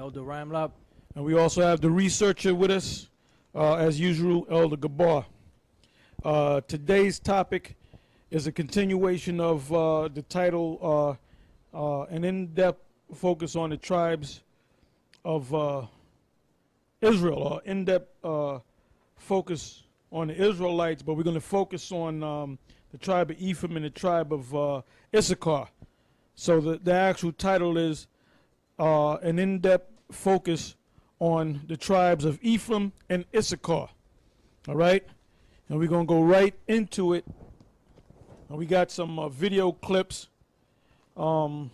Elder Ramlab. And we also have the researcher with us, as usual, Elder Gabar. Today's topic is a continuation of the title, an in-depth focus on the tribes of Israel, or in-depth focus on the Israelites, but we're going to focus on the tribe of Ephraim and the tribe of Issachar. So the actual title is an in-depth focus on the tribes of Ephraim and Issachar. All right? And we're going to go right into it. And we got some video clips to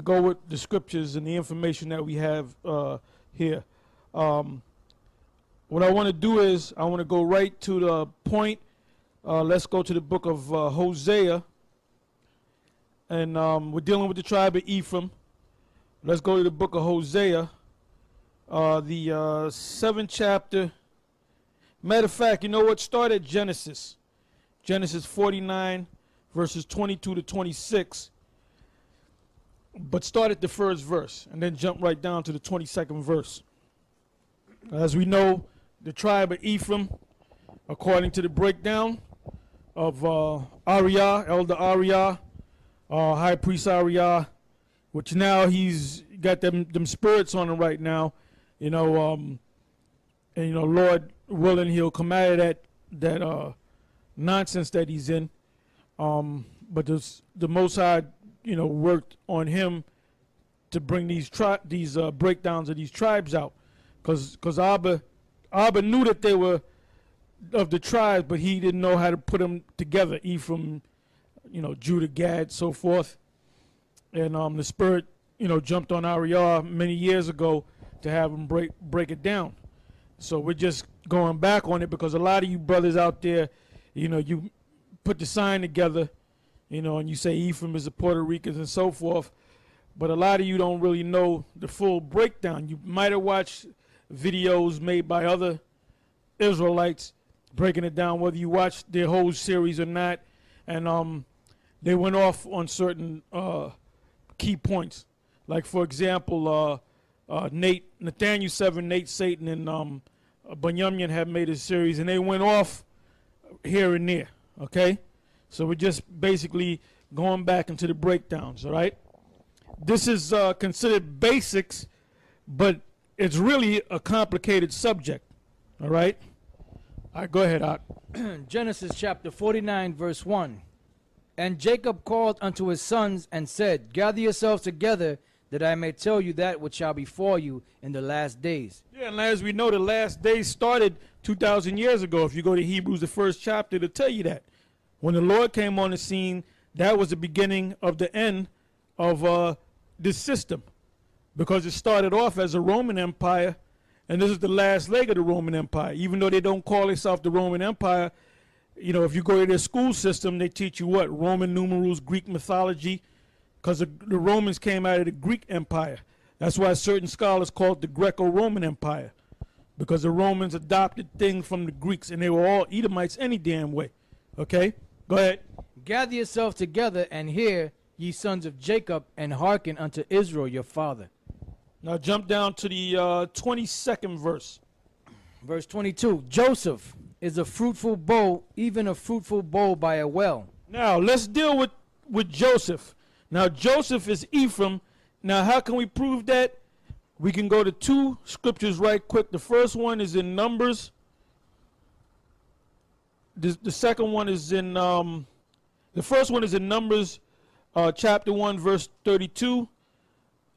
go with the scriptures and the information that we have here. What I want to do is I want to go right to the point. Let's go to the book of Hosea. And we're dealing with the tribe of Ephraim. Let's go to the book of Hosea, the 7th chapter. Matter of fact, you know what? Start at Genesis. Genesis 49, verses 22 to 26. But start at the first verse and then jump right down to the 22nd verse. As we know, the tribe of Ephraim, according to the breakdown of Ariah, Elder Ariah, High Priest Ariah, which now he's got them spirits on him right now, you know, and you know, Lord willing, he'll come out of that nonsense that he's in. But the Most High, you know, worked on him to bring these breakdowns of these tribes out, because Abba knew that they were of the tribes, but he didn't know how to put them together. Ephraim, you know, Judah, Gad, so forth. And the Spirit, you know, jumped on Ariah many years ago to have him break it down. So we're just going back on it because a lot of you brothers out there, you know, you put the sign together, you know, and you say Ephraim is the Puerto Ricans and so forth. But a lot of you don't really know the full breakdown. You might have watched videos made by other Israelites breaking it down, whether you watched their whole series or not. And they went off on certain key points. Like, for example, Nathaniel 7, Nate Satan, and Bunyamin have made a series, and they went off here and there, okay? So we're just basically going back into the breakdowns, all right? This is considered basics, but it's really a complicated subject, all right? All right, go ahead, Art. Genesis chapter 49, verse 1. And Jacob called unto his sons and said, Gather yourselves together, that I may tell you that which shall befall you in the last days. Yeah, and as we know, the last days started 2,000 years ago. If you go to Hebrews, the 1st chapter, it'll tell you that. When the Lord came on the scene, that was the beginning of the end of this system. Because it started off as a Roman Empire, and this is the last leg of the Roman Empire. Even though they don't call themselves the Roman Empire, you know, if you go to their school system, they teach you what? Roman numerals, Greek mythology, because the Romans came out of the Greek Empire. That's why certain scholars call it the Greco-Roman Empire, because the Romans adopted things from the Greeks, and they were all Edomites any damn way. Okay? Go ahead. Gather yourselves together and hear, ye sons of Jacob, and hearken unto Israel your father. Now jump down to the 22nd verse. Verse 22. Joseph is a fruitful bow, even a fruitful bow by a well. Now let's deal with Joseph. Now Joseph is Ephraim. Now how can we prove that? We can go to two scriptures right quick. The first one is in Numbers. The second one is in the first one is in Numbers chapter 1 verse 32,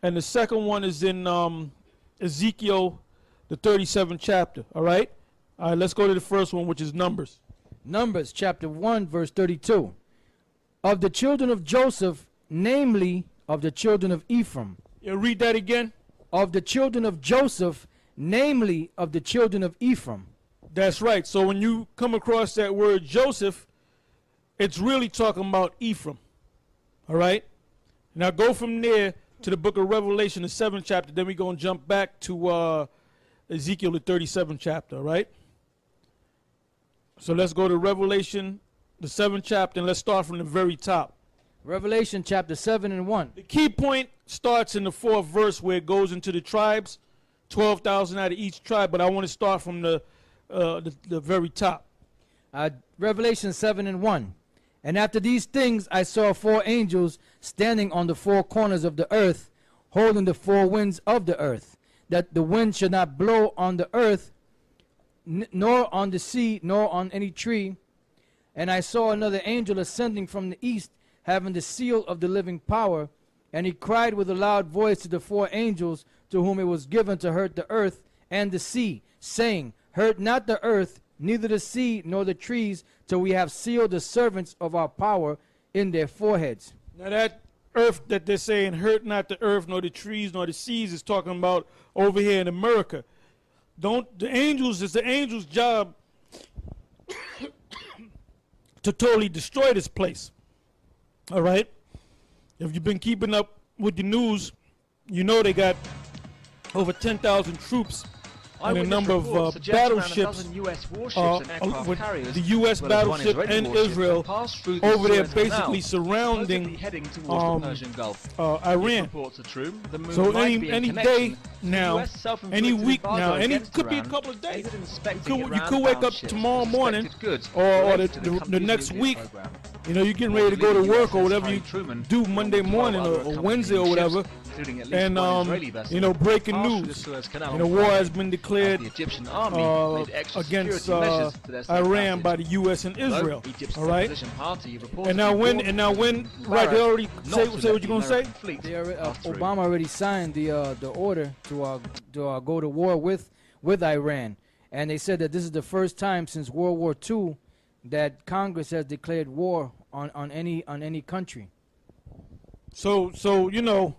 and the second one is in Ezekiel the 37th chapter. All right, let's go to the first one, which is Numbers. Numbers chapter 1 verse 32. Of the children of Joseph, namely of the children of Ephraim. Yeah, read that again. Of the children of Joseph, namely of the children of Ephraim. That's right. So when you come across that word Joseph, it's really talking about Ephraim. All right? Now go from there to the book of Revelation, the 7th chapter. Then we're going to jump back to Ezekiel, the 37th chapter. All right? So let's go to Revelation, the 7th chapter, and let's start from the very top. Revelation chapter 7 and 1. The key point starts in the 4th verse where it goes into the tribes, 12,000 out of each tribe, but I want to start from the very top. Revelation 7 and 1. And after these things I saw 4 angels standing on the 4 corners of the earth, holding the 4 winds of the earth, that the wind should not blow on the earth, nor on the sea, nor on any tree. And I saw another angel ascending from the east, having the seal of the living power. And he cried with a loud voice to the 4 angels to whom it was given to hurt the earth and the sea, saying, Hurt not the earth, neither the sea, nor the trees, till we have sealed the servants of our power in their foreheads. Now that earth that they're saying, hurt not the earth, nor the trees, nor the seas, is talking about over here in America. The angels, it's the angels' job to totally destroy this place. All right? If you've been keeping up with the news, you know they got over 10,000 troops and a number of battleships, with the U.S. battleship and Israel over there basically surrounding Iran. So any day now, any week now, it could be a couple of days. You could wake up tomorrow morning or the next week. You know, you're getting ready to go to work or whatever you do Monday morning or Wednesday or whatever. And, you know, breaking news. You know, war has been declared against Iran by the U.S. and Israel. All right? And now when, right, they already say what you're going to say? Obama already signed the order to go to war with Iran. And they said that this is the first time since World War II that Congress has declared war on any country. So you know,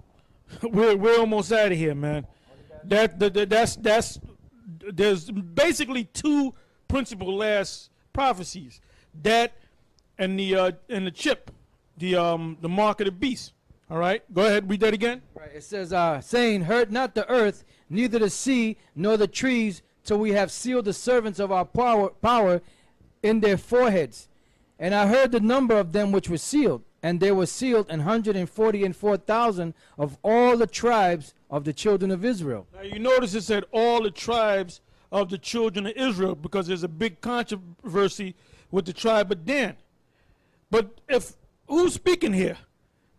we're almost out of here, man. There's basically 2 principal last prophecies, that and the chip, the mark of the beast. All right, go ahead, read that again. Right, it says, saying, Hurt not the earth, neither the sea, nor the trees, till we have sealed the servants of our power in their foreheads. And I heard the number of them which were sealed, and they were sealed 144,000 of all the tribes of the children of Israel. Now you notice it said all the tribes of the children of Israel, because there's a big controversy with the tribe of Dan. But who's speaking here?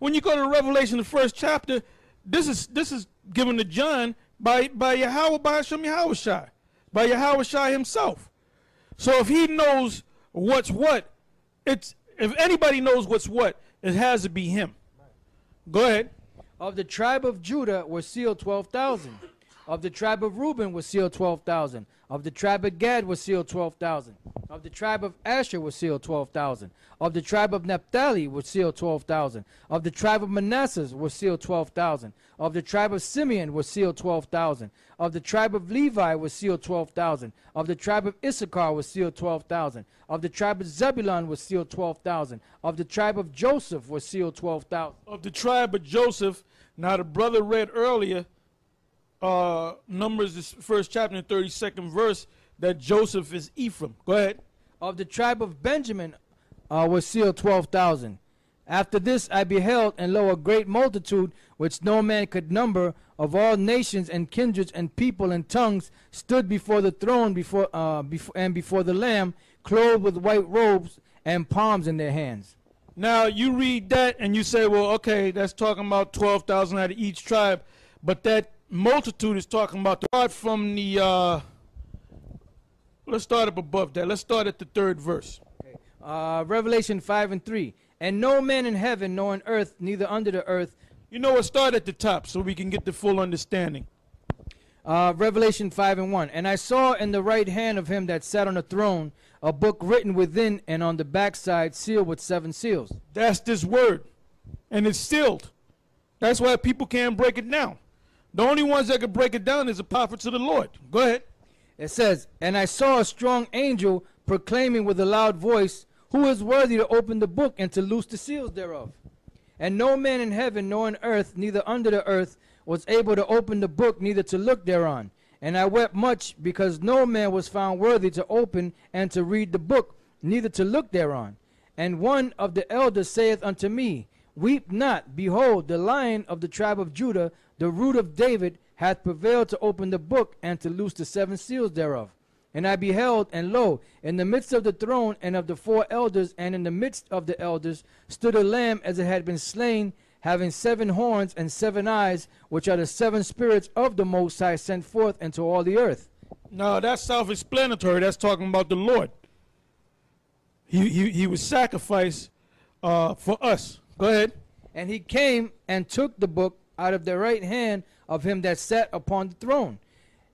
When you go to Revelation, the 1st chapter, this is given to John by Yahweh, by Hashem Yahushai, by Yahushai himself. So if he knows what's what, if anybody knows what's what, it has to be him. Go ahead. Of the tribe of Judah were sealed 12,000. Of the tribe of Reuben were sealed 12,000. Of the tribe of Gad were sealed 12,000. Of the tribe of Asher were sealed 12,000. Of the tribe of Naphtali were sealed 12,000. Of the tribe of Manasseh were sealed 12,000. Of the tribe of Simeon were sealed 12,000. Of the tribe of Levi was sealed 12,000. Of the tribe of Issachar was sealed 12,000. Of the tribe of Zebulun was sealed 12,000. Of the tribe of Joseph was sealed 12,000. Of the tribe of Joseph, now the brother read earlier, Numbers, the 1st chapter and 32nd verse, that Joseph is Ephraim. Go ahead. Of the tribe of Benjamin was sealed 12,000. After this I beheld, and lo, a great multitude, which no man could number, of all nations and kindreds and people and tongues, stood before the throne before the Lamb, clothed with white robes and palms in their hands. Now you read that and you say, well, okay, that's talking about 12,000 out of each tribe, but that multitude is talking about apart from the let's start up above that. Let's start at the 3rd verse. Okay. Revelation 5 and 3. And no man in heaven, nor on earth, neither under the earth. You know what? Start at the top so we can get the full understanding. Revelation 5 and 1. And I saw in the right hand of him that sat on the throne a book written within and on the backside, sealed with 7 seals. That's this word. And it's sealed. That's why people can't break it down. The only ones that can break it down is the prophets of the Lord. Go ahead. It says, And I saw a strong angel proclaiming with a loud voice, Who is worthy to open the book and to loose the seals thereof? And no man in heaven, nor on earth, neither under the earth, was able to open the book, neither to look thereon. And I wept much, because no man was found worthy to open and to read the book, neither to look thereon. And one of the elders saith unto me, Weep not. Behold, the Lion of the tribe of Judah, the root of David, hath prevailed to open the book and to loose the 7 seals thereof. And I beheld, and lo, in the midst of the throne and of the 4 elders, and in the midst of the elders, stood a lamb as it had been slain, having 7 horns and 7 eyes, which are the 7 spirits of the Most High sent forth into all the earth. No, that's self-explanatory. That's talking about the Lord. He was sacrificed for us. Go ahead. And he came and took the book out of the right hand of him that sat upon the throne.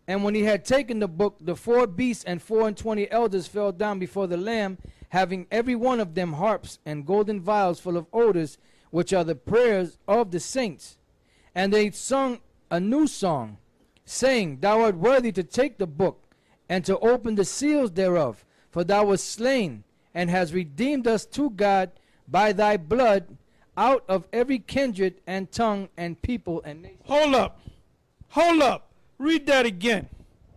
And when he had taken the book, the 4 beasts and 24 elders fell down before the Lamb, having every one of them harps and golden vials full of odors, which are the prayers of the saints. And they sung a new song, saying, Thou art worthy to take the book, and to open the seals thereof, for thou wast slain, and hast redeemed us to God by thy blood, out of every kindred and tongue and people and nation. Hold up. Read that again.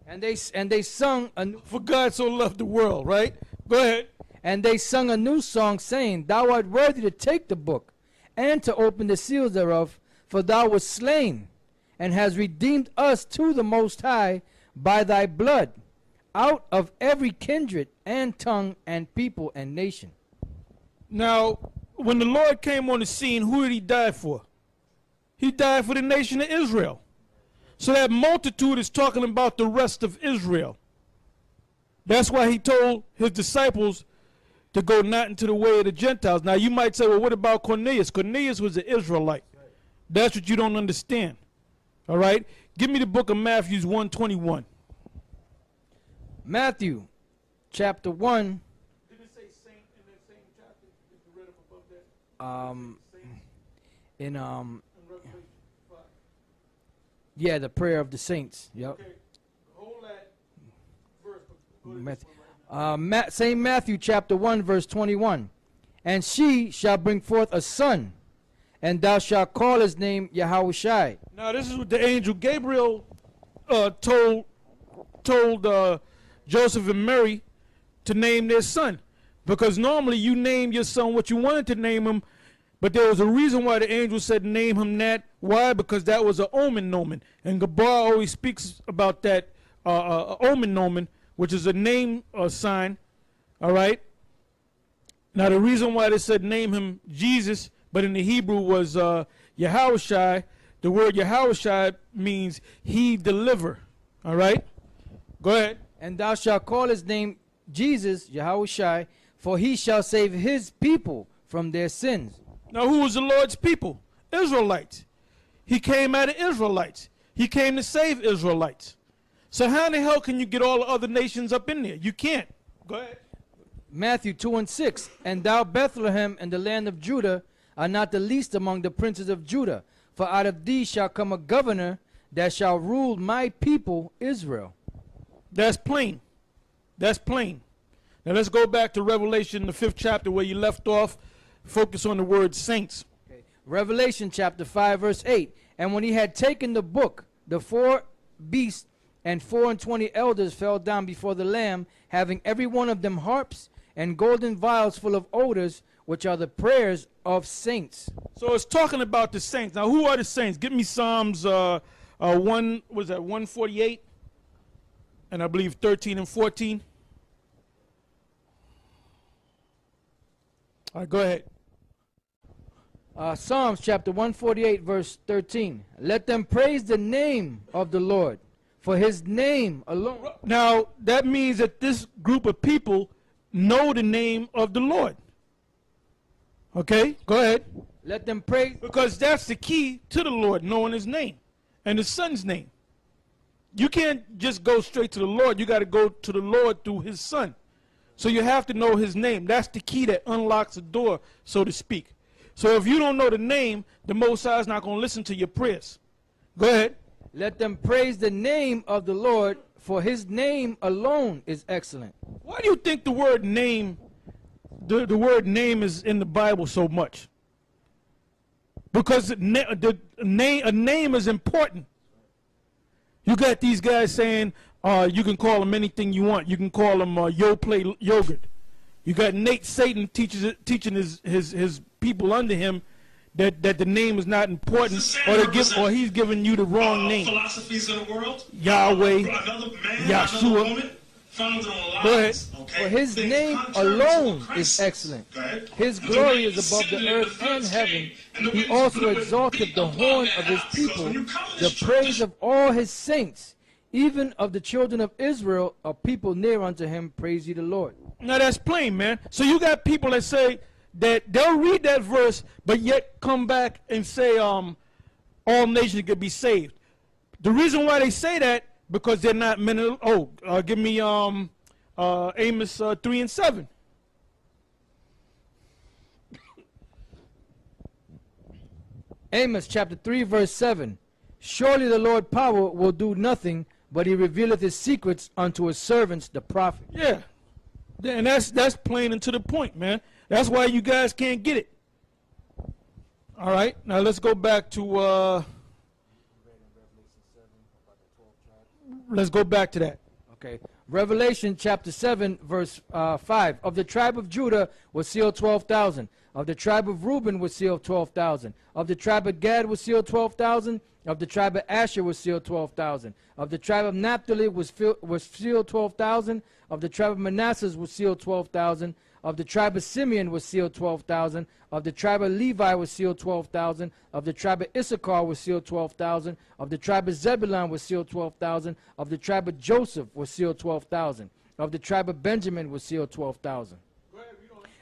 And they sung a new, for God so loved the world, right? Go ahead. And they sung a new song, saying, Thou art worthy to take the book, and to open the seals thereof, for thou wast slain, and hast redeemed us to the Most High by thy blood, out of every kindred and tongue and people and nation. Now, when the Lord came on the scene, who did he die for? He died for the nation of Israel. So that multitude is talking about the rest of Israel. That's why he told his disciples to go not into the way of the Gentiles. Now you might say, well, what about Cornelius? Cornelius was an Israelite. That's what you don't understand. All right? Give me the book of Matthew 1:21. Matthew chapter 1. Did it say saint in that same chapter? Did you read up above that? In Revelation 5. yeah, the prayer of the saints. Yep. Okay. Hold that verse. Go to this Matthew. one right now. Same Matthew chapter 1 verse 21. And she shall bring forth a son, and thou shalt call his name Yahushai. Now this is what the angel Gabriel told Joseph and Mary to name their son, because normally you name your son what you wanted to name him, but there was a reason why the angel said name him that. Why? Because that was an omen, and Gabar always speaks about that omen, which is a name sign. All right. Now the reason why they said name him Jesus, but in the Hebrew was Yahushai. The word Yahushai means he deliver. All right. Go ahead. And thou shalt call his name Jesus, Yahushai, for he shall save his people from their sins. Now who was the Lord's people? Israelites. He came out of Israelites. He came to save Israelites. So how in the hell can you get all the other nations up in there? You can't. Go ahead. Matthew 2:6. And thou, Bethlehem, in the land of Judah, are not the least among the princes of Judah, for out of thee shall come a governor that shall rule my people Israel. That's plain. That's plain. Now let's go back to Revelation, the 5th chapter, where you left off. Focus on the word saints. Okay. Revelation chapter 5 verse 8. And when he had taken the book, the 4 beasts and 24 elders fell down before the Lamb, having every one of them harps and golden vials full of odors, which are the prayers of saints. So it's talking about the saints. Now who are the saints? Give me Psalms 148, and I believe 13 and 14. All right, go ahead. Psalms chapter 148 verse 13. Let them praise the name of the Lord, for his name alone. Now that means that this group of people know the name of the Lord. Okay, go ahead. Let them praise. Because that's the key to the Lord, knowing his name and his son's name. You can't just go straight to the Lord. You got to go to the Lord through his son. So you have to know his name. That's the key that unlocks the door, so to speak. So if you don't know the name, the Most High is not going to listen to your prayers. Go ahead. Let them praise the name of the Lord, for his name alone is excellent. Why do you think the word name, the word name is in the Bible so much? Because a name is important. You got these guys saying you can call them anything you want. You can call them Yo Play Yogurt. You got Nate Satan teaching his people under him that the name is not important, or he's giving you the wrong name. Philosophies of the world. Yahweh, Yahshua. Go ahead. For his name alone is excellent. His glory is above the earth and heaven. He also exalted the horn of his people, the praise of all his saints, even of the children of Israel, a people near unto him. Praise ye the Lord. Now that's plain, man. So you got people that say that they'll read that verse, but yet come back and say all nations could be saved. The reason why they say that, because they're not men of, give me Amos 3 and 7. Amos chapter 3 verse 7. Surely the Lord power will do nothing, but he revealeth his secrets unto his servants the prophet. Yeah. And that's plain and to the point, man. That's why you guys can't get it. All right. Now let's go back to let's go back to that. Okay. Revelation chapter 7 verse 5. Of the tribe of Judah was sealed 12,000. Of the tribe of Reuben was sealed 12,000. Of the tribe of Gad was sealed 12,000. Of the tribe of Asher was sealed 12,000. Of the tribe of Naphtali was sealed 12,000. Of the tribe of Manasseh was sealed 12,000. Of the tribe of Simeon was sealed 12,000. Of the tribe of Levi was sealed 12,000. Of the tribe of Issachar was sealed 12,000. Of the tribe of Zebulun was sealed 12,000. Of the tribe of Joseph was sealed 12,000. Of the tribe of Benjamin was sealed 12,000.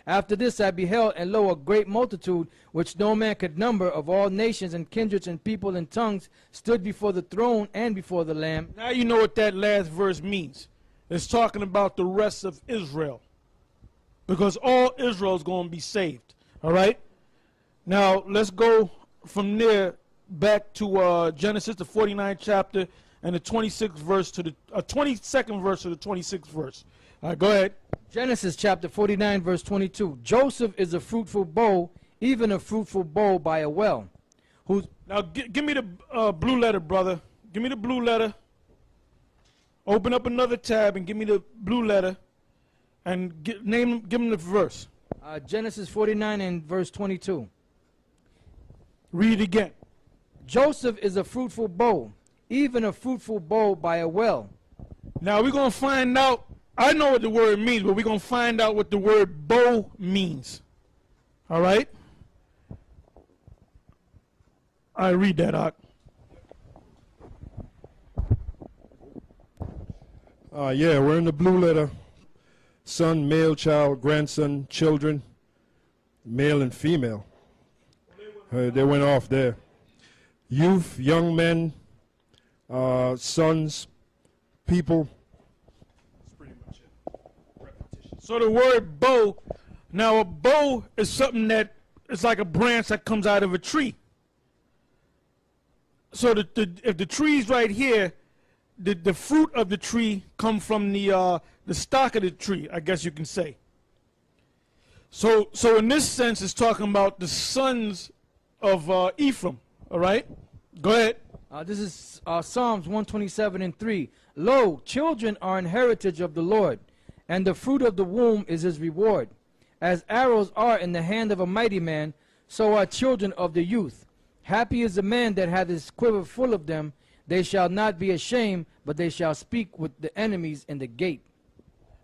After this I beheld, and lo, a great multitude, which no man could number, of all nations and kindreds and people and tongues, stood before the throne and before the Lamb. Now you know what that last verse means. It's talking about the rest of Israel. Because all Israel is going to be saved. All right? Now, let's go from there back to Genesis, the 49th chapter, and the 26th verse to the 22nd verse to the 26th verse. All right, go ahead. Genesis chapter 49 verse 22. Joseph is a fruitful bow, even a fruitful bow by a well. Now, give me the blue letter, brother. Give me the blue letter. Open up another tab and give me the blue letter. And give him the verse. Genesis 49 and verse 22. Read it again. Joseph is a fruitful bow, even a fruitful bow by a well. Now we're going to find out. I know what the word means, but we're going to find out what the word bow means. All right? I read that out. Yeah, we're in the blue letter. Son, male, child, grandson, children, male and female. They went off there. Youth, young men, sons, people. That's pretty much it. Repetition. So the word bow, now a bow is something that is like a branch that comes out of a tree. So if the tree's right here, the fruit of the tree come from the stock of the tree, I guess you can say. So in this sense, it's talking about the sons of Ephraim. All right, go ahead. This is Psalms 127 and 3. Lo, children are an heritage of the Lord, and the fruit of the womb is his reward. As arrows are in the hand of a mighty man, so are children of the youth. Happy is the man that hath his quiver full of them. They shall not be ashamed, but they shall speak with the enemies in the gate.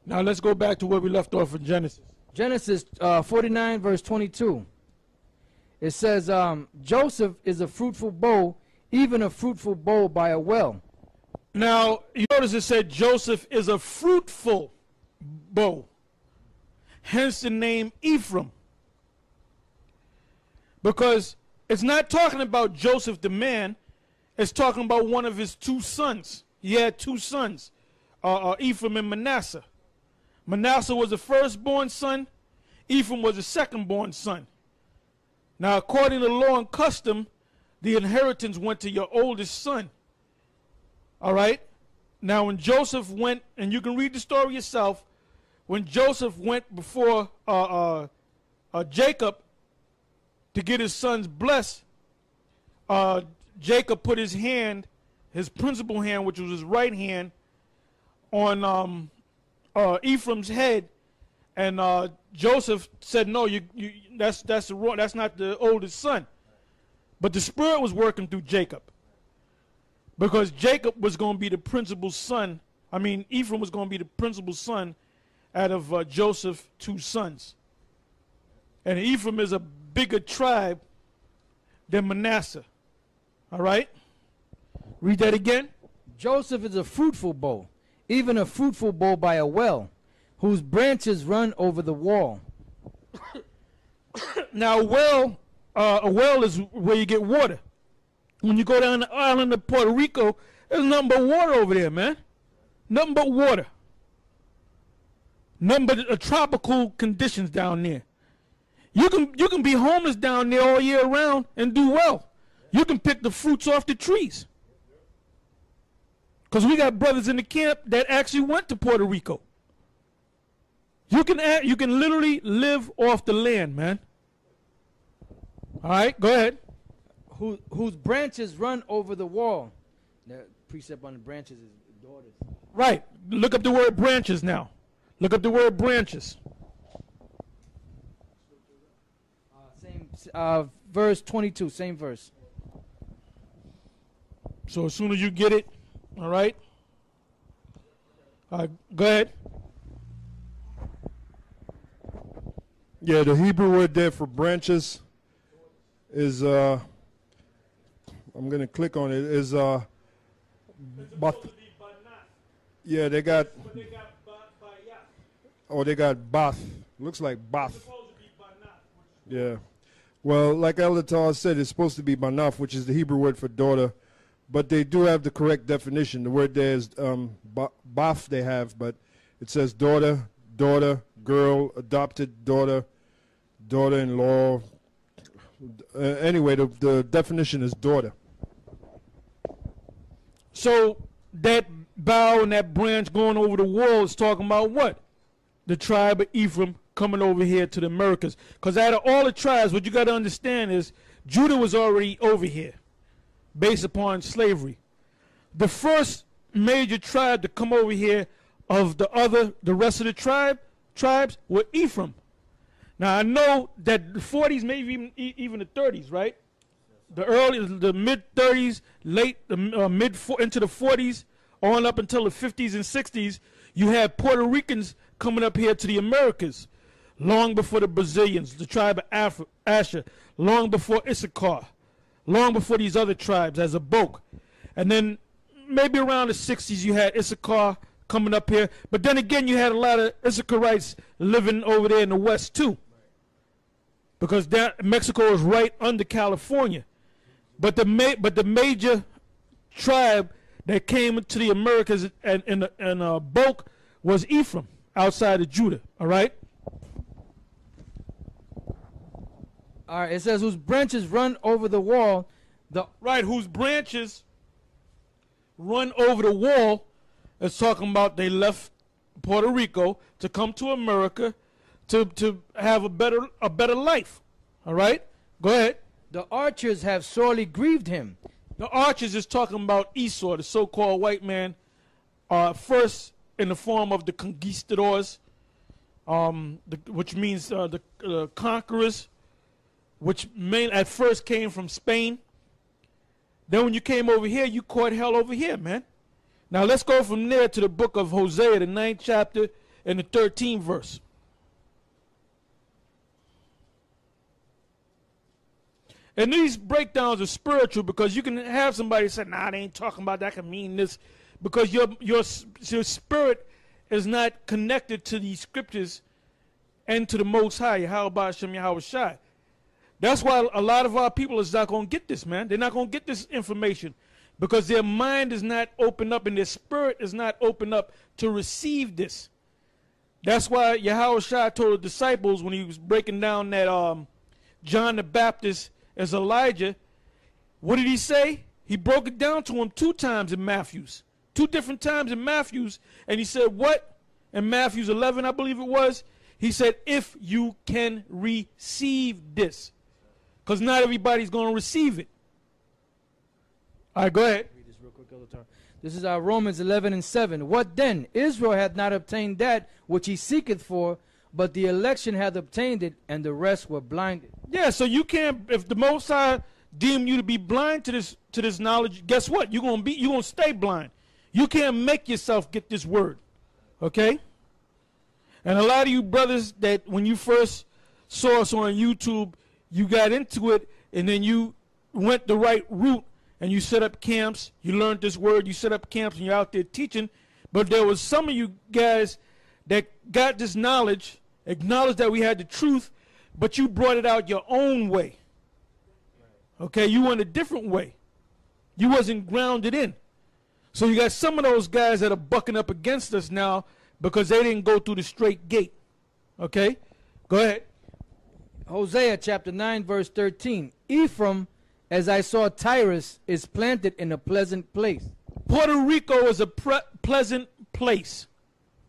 Now let's go back to where we left off in Genesis. Genesis 49 verse 22. It says, Joseph is a fruitful bow, even a fruitful bow by a well. Now, you notice it said Joseph is a fruitful bow. Hence the name Ephraim. Because it's not talking about Joseph the man. It's talking about one of his two sons. He had two sons, Ephraim and Manasseh. Manasseh was the firstborn son. Ephraim was the secondborn son. Now, according to law and custom, the inheritance went to your oldest son. All right? Now, when Joseph went, and you can read the story yourself, when Joseph went before Jacob to get his sons blessed, Jacob put his hand, his principal hand, which was his right hand, on Ephraim's head, and Joseph said, "No, that's not the oldest son." But the Spirit was working through Jacob. Because Jacob was going to be the principal son. I mean, Ephraim was going to be the principal son out of Joseph's 2 sons. And Ephraim is a bigger tribe than Manasseh. All right? Read that again. Joseph is a fruitful bow, even a fruitful bow by a well, whose branches run over the wall. Now, a well is where you get water. When you go down the island of Puerto Rico, there's nothing but water over there, man. Nothing but water. Nothing but tropical conditions down there. You can be homeless down there all year round and do well. You can pick the fruits off the trees. Because we got brothers in the camp that actually went to Puerto Rico. You can literally live off the land, man. All right, go ahead. Whose branches run over the wall. The precept on the branches is daughters. Right. Look up the word branches now. Look up the word branches. Verse 22, same verse. So as soon as you get it, all right. Go ahead. Yeah, the Hebrew word there for branches is, I'm going to click on it, is, bath. Yeah, they got, they got bath. Looks like bath. Yeah. Well, like Elder Tar said, it's supposed to be banaf, which is the Hebrew word for daughter. But they do have the correct definition. The word there is baf they have, but it says daughter, daughter, girl, adopted daughter, daughter-in-law. Anyway, the definition is daughter. So that bough and that branch going over the wall is talking about what? The tribe of Ephraim coming over here to the Americas. Because out of all the tribes, what you got to understand is Judah was already over here based upon slavery. The first major tribe to come over here of the rest of the tribes were Ephraim. Now I know that the 40s, maybe even the 30s, right? The mid 30s, into the 40s, on up until the 50s and 60s, you had Puerto Ricans coming up here to the Americas, long before the Brazilians, the tribe of Asher, long before Issachar, long before these other tribes as a bulk. And then maybe around the 60s you had Issachar coming up here, but then again you had a lot of Issacharites living over there in the west too, because Mexico is right under California. But the major tribe that came to the Americas and bulk was Ephraim, outside of Judah. All right. All right. It says whose branches run over the wall. Whose branches run over the wall. It's talking about they left Puerto Rico to come to America to have a better life. All right. Go ahead. The archers have sorely grieved him. The archers is talking about Esau, the so-called white man, first in the form of the conquistadors, which means the conquerors, which at first came from Spain. Then when you came over here, you caught hell over here, man. Now let's go from there to the book of Hosea, the 9th chapter and the 13th verse. And these breakdowns are spiritual, because you can have somebody say, nah, they ain't talking about that, can mean this, because your spirit is not connected to these scriptures and to the Most High, Yahweh Hashem Yahweh Shai. That's why a lot of our people is not going to get this, man. They're not going to get this information because their mind is not open up and their spirit is not open up to receive this. That's why Yahweh Shai told the disciples when he was breaking down that John the Baptist as Elijah, what did he say? He broke it down to him 2 times in Matthew's. 2 different times in Matthew's. And he said, what? In Matthew's 11, I believe it was. He said, if you can receive this. Because not everybody's going to receive it. All right, go ahead. Read this real quick, Elder. This is our Romans 11 and 7. What then? Israel hath not obtained that which he seeketh for, but the election hath obtained it, and the rest were blinded. Yeah, so you can't, if the Most High deem you to be blind to this knowledge, guess what? You're gonna stay blind. You can't make yourself get this word. Okay? And a lot of you brothers that when you first saw us on YouTube, you got into it and then you went the right route and you set up camps, you learned this word, you set up camps and you're out there teaching. But there was some of you guys that got this knowledge, acknowledged that we had the truth, but you brought it out your own way. Okay, you went a different way. You wasn't grounded in. So you got some of those guys that are bucking up against us now because they didn't go through the straight gate. Okay, go ahead. Hosea chapter 9 verse 13. Ephraim, as I saw Tyrus, is planted in a pleasant place. Puerto Rico is a pleasant place.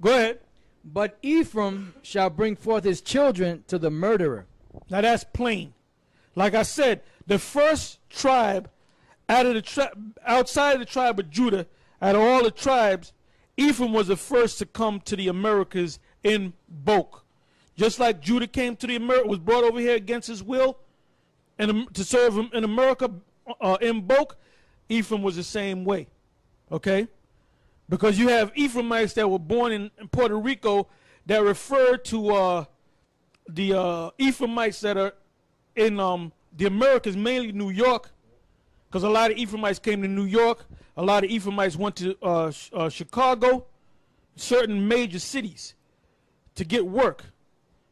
Go ahead. But Ephraim shall bring forth his children to the murderer. Now that's plain. Like I said, the first tribe out of outside of the tribe of Judah, out of all the tribes, Ephraim was the first to come to the Americas in bulk. Just like Judah came to the Americas, was brought over here against his will, and to serve him in America in bulk, Ephraim was the same way. Okay? Because you have Ephraimites that were born in Puerto Rico that refer to the Ephraimites that are in the Americas, mainly New York, because a lot of Ephraimites came to New York. A lot of Ephraimites went to Chicago, certain major cities, to get work.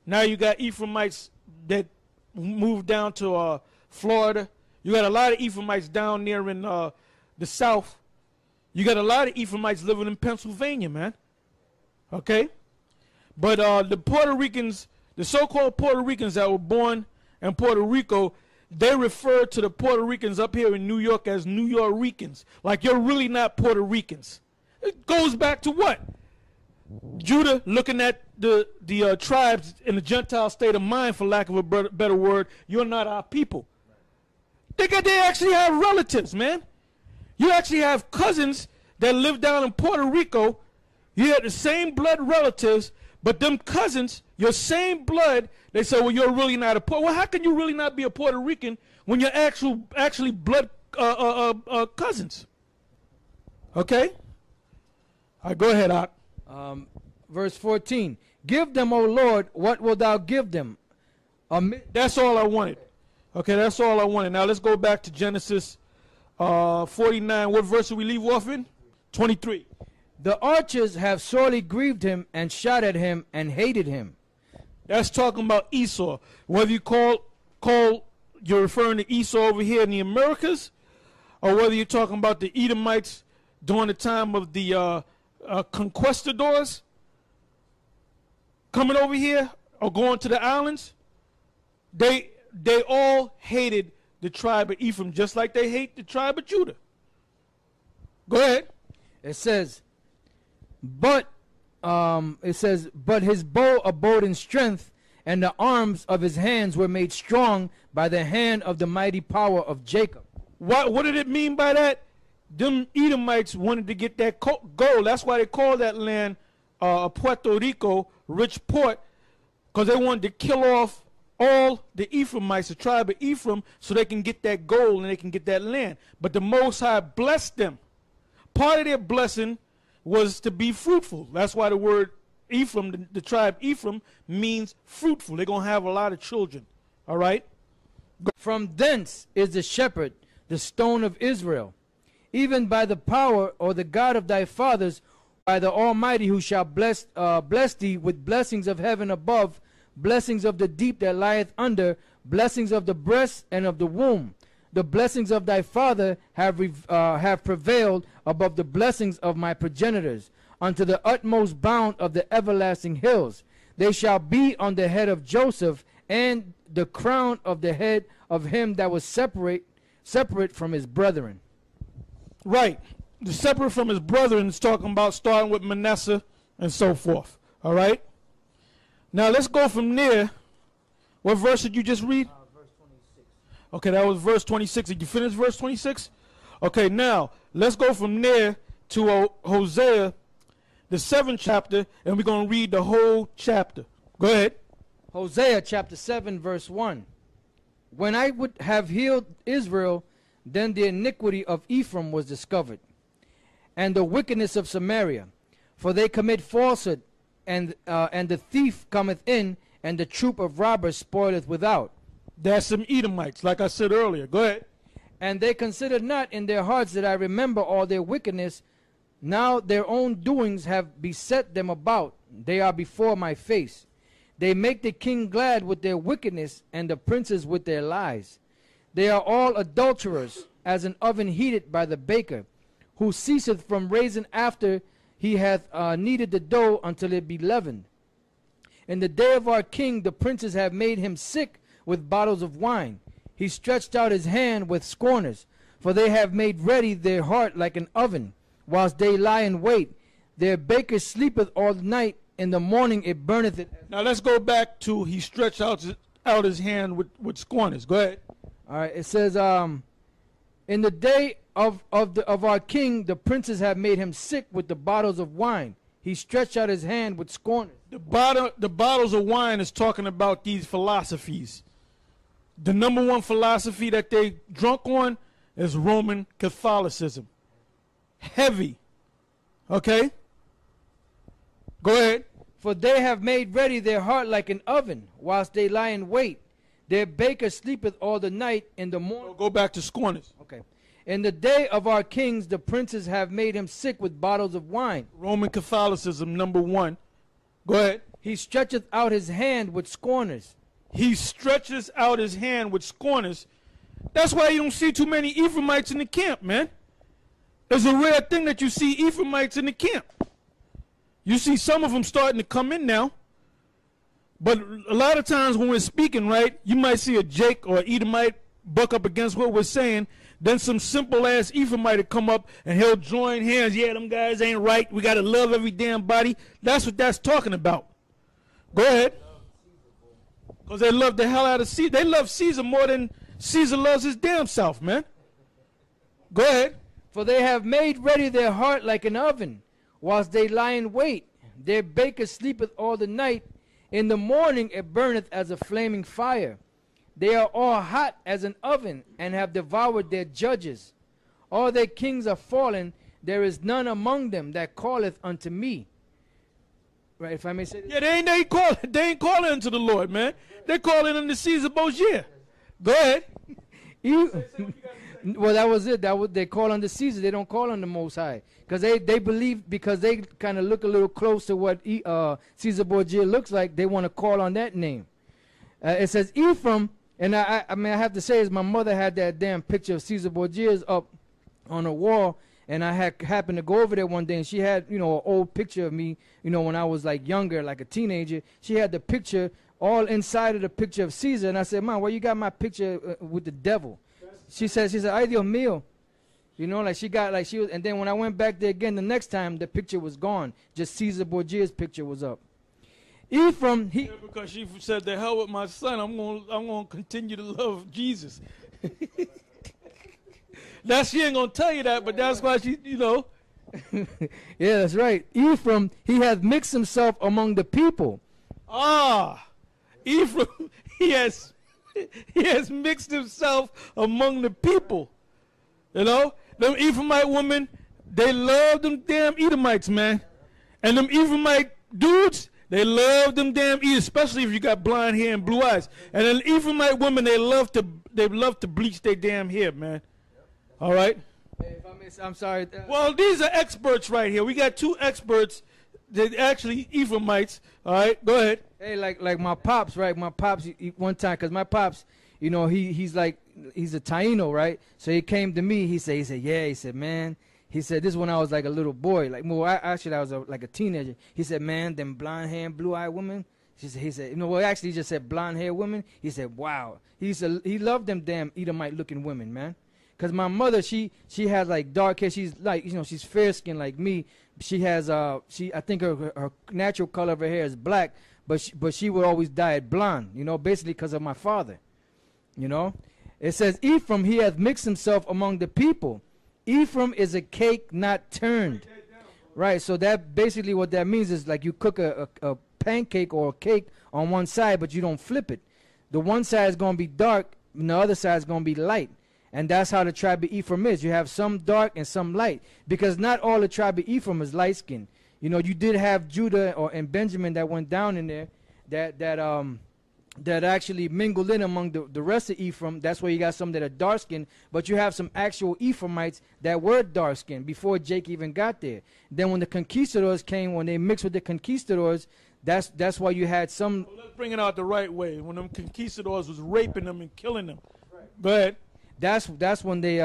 Now you got Ephraimites that moved down to Florida. You got a lot of Ephraimites down there in the South. You got a lot of Ephraimites living in Pennsylvania, man. Okay? But the Puerto Ricans, the so-called Puerto Ricans that were born in Puerto Rico, they refer to the Puerto Ricans up here in New York as New Yorkers. Like you're really not Puerto Ricans. It goes back to what? Judah looking at the tribes in the Gentile state of mind, for lack of a better word, you're not our people. They actually have relatives, man. You actually have cousins that live down in Puerto Rico. You have the same blood relatives, but them cousins, your same blood, they say, well, you're really not a Puerto Rican. Well, how can you really not be a Puerto Rican when you're actually blood cousins? Okay? All right, go ahead, Ak. Verse 14. Give them, O Lord, what wilt thou give them? That's all I wanted. Okay, that's all I wanted. Now let's go back to Genesis 49. What verse did we leave off in? 23. The archers have sorely grieved him and shot at him and hated him. That's talking about Esau. Whether you call you're referring to Esau over here in the Americas, or whether you're talking about the Edomites during the time of the conquistadors coming over here or going to the islands, they all hated the tribe of Ephraim just like they hate the tribe of Judah. Go ahead. It says, but his bow abode in strength, and the arms of his hands were made strong by the hand of the mighty power of Jacob. What did it mean by that? Them Edomites wanted to get that gold. That's why they call that land Puerto Rico, rich port, because they wanted to kill off all the Ephraimites, the tribe of Ephraim, so they can get that gold and they can get that land. But the Most High blessed them. Part of their blessing was to be fruitful. That's why the word Ephraim, the tribe Ephraim, means fruitful. They're going to have a lot of children. All right? From thence is the shepherd, the stone of Israel, even by the power or the God of thy fathers, by the Almighty, who shall bless thee with blessings of heaven above, blessings of the deep that lieth under, blessings of the breast and of the womb. The blessings of thy father have prevailed above the blessings of my progenitors, unto the utmost bound of the everlasting hills. They shall be on the head of Joseph, and the crown of the head of him that was separate from his brethren. Right. The separate from his brethren is talking about starting with Manasseh and so forth. All right? Now let's go from there. What verse did you just read? Verse 26. Okay, that was verse 26. Did you finish verse 26? Okay, now let's go from there to Hosea, the 7th chapter, and we're going to read the whole chapter. Go ahead. Hosea chapter 7 verse 1. When I would have healed Israel, then the iniquity of Ephraim was discovered, and the wickedness of Samaria. For they commit falsehood, and the thief cometh in, and the troop of robbers spoileth without. That's some Edomites, like I said earlier. Go ahead. And they consider not in their hearts that I remember all their wickedness. Now their own doings have beset them about. They are before my face. They make the king glad with their wickedness, and the princes with their lies. They are all adulterers, as an oven heated by the baker, who ceaseth from raising after he hath kneaded the dough until it be leavened. In the day of our king the princes have made him sick with bottles of wine. He stretched out his hand with scorners, for they have made ready their heart like an oven, whilst they lie in wait. Their baker sleepeth all night, in the morning it burneth it. Now let's go back to he stretched out his hand with scorners. Go ahead. All right, it says, in the day of our king, the princes have made him sick with the bottles of wine. He stretched out his hand with scorners. The bottles of wine is talking about these philosophies. The number one philosophy that they drunk on is Roman Catholicism. Heavy. Okay? Go ahead. For they have made ready their heart like an oven, whilst they lie in wait. Their baker sleepeth all the night, in the morning. Go back to scorners. Okay. In the day of our kings, the princes have made him sick with bottles of wine. Roman Catholicism, number one. Go ahead. He stretcheth out his hand with scorners. He stretches out his hand with scorners. That's why you don't see too many Ephraimites in the camp, man. It's a rare thing that you see Ephraimites in the camp. You see some of them starting to come in now. But a lot of times when we're speaking, right, you might see a Jake or Edomite buck up against what we're saying. Then some simple-ass Ephraimite will come up and he'll join hands. Yeah, them guys ain't right. We got to love every damn body. That's what that's talking about. Go ahead. Because they love the hell out of Caesar. They love Caesar more than Caesar loves his damn self, man. Go ahead. For they have made ready their heart like an oven, whilst they lie in wait. Their baker sleepeth all the night. In the morning it burneth as a flaming fire. They are all hot as an oven, and have devoured their judges. All their kings are fallen. There is none among them that calleth unto me. Right, if I may say this. Yeah, they ain't calling unto the Lord, man. They're calling unto Caesar Borgia. Go ahead. Well, that was it. They call on the Caesar. They don't call on the Most High, because they believe, because they kind of look a little close to what Caesar Borgia looks like. They want to call on that name. It says Ephraim, and I mean I have to say is my mother had that damn picture of Caesar Borgia's up on a wall, and I happened to go over there one day, and she had an old picture of me, when I was like younger, like a teenager. She had the picture all inside of the picture of Caesar, and I said, "Mom, why you got my picture with the devil?" She said, "Ay Dios mío." And then when I went back there again the next time, the picture was gone. Just Caesar Borgia's picture was up. Ephraim, because she said, "The hell with my son. I'm gonna continue to love Jesus." She ain't gonna tell you that, but that's why she, Yeah, that's right. Ephraim, he hath mixed himself among the people. Ephraim, he has mixed himself among the people. Them Ephraimite women, they love them damn Edomites, man. And them Ephraimite dudes, they love them damn Edomites, especially if you got blonde hair and blue eyes. And then Ephraimite women, they love to bleach their damn hair, man. All right? Hey, I'm sorry. Well, these are experts right here. We got two experts that actually Ephraimites. All right? Go ahead. Hey, like my pops, right? My pops, one time, because my pops, he's a Taino, right? So he came to me. He said, yeah. He said, man. He said, this is when I was like a little boy. Like, well, I was like a teenager. He said, man, them blonde hair and blue eyed women. He said, actually, he just said blonde hair women. He said, wow. He said he loved them damn Edomite looking women, man. Because my mother, she has like dark hair. She's like, she's fair skinned like me. She has, I think her natural color of her hair is black, but she would always dye it blonde, basically because of my father. It says, Ephraim, he hath mixed himself among the people. Ephraim is a cake not turned. Right, so that basically what that means is like you cook a pancake or a cake on one side, but you don't flip it. The one side is going to be dark, and the other side is going to be light. And that's how the tribe of Ephraim is. You have some dark and some light, because not all the tribe of Ephraim is light skinned. You know, you did have Judah and Benjamin that went down in there that actually mingled in among the rest of Ephraim. That's where you got some that are dark skinned, but you have some actual Ephraimites that were dark skinned before Jake even got there. Then when the conquistadors came, when they mixed with the conquistadors, that's why you had some. Well, let's bring it out the right way. When them conquistadors was raping them and killing them. But that's when they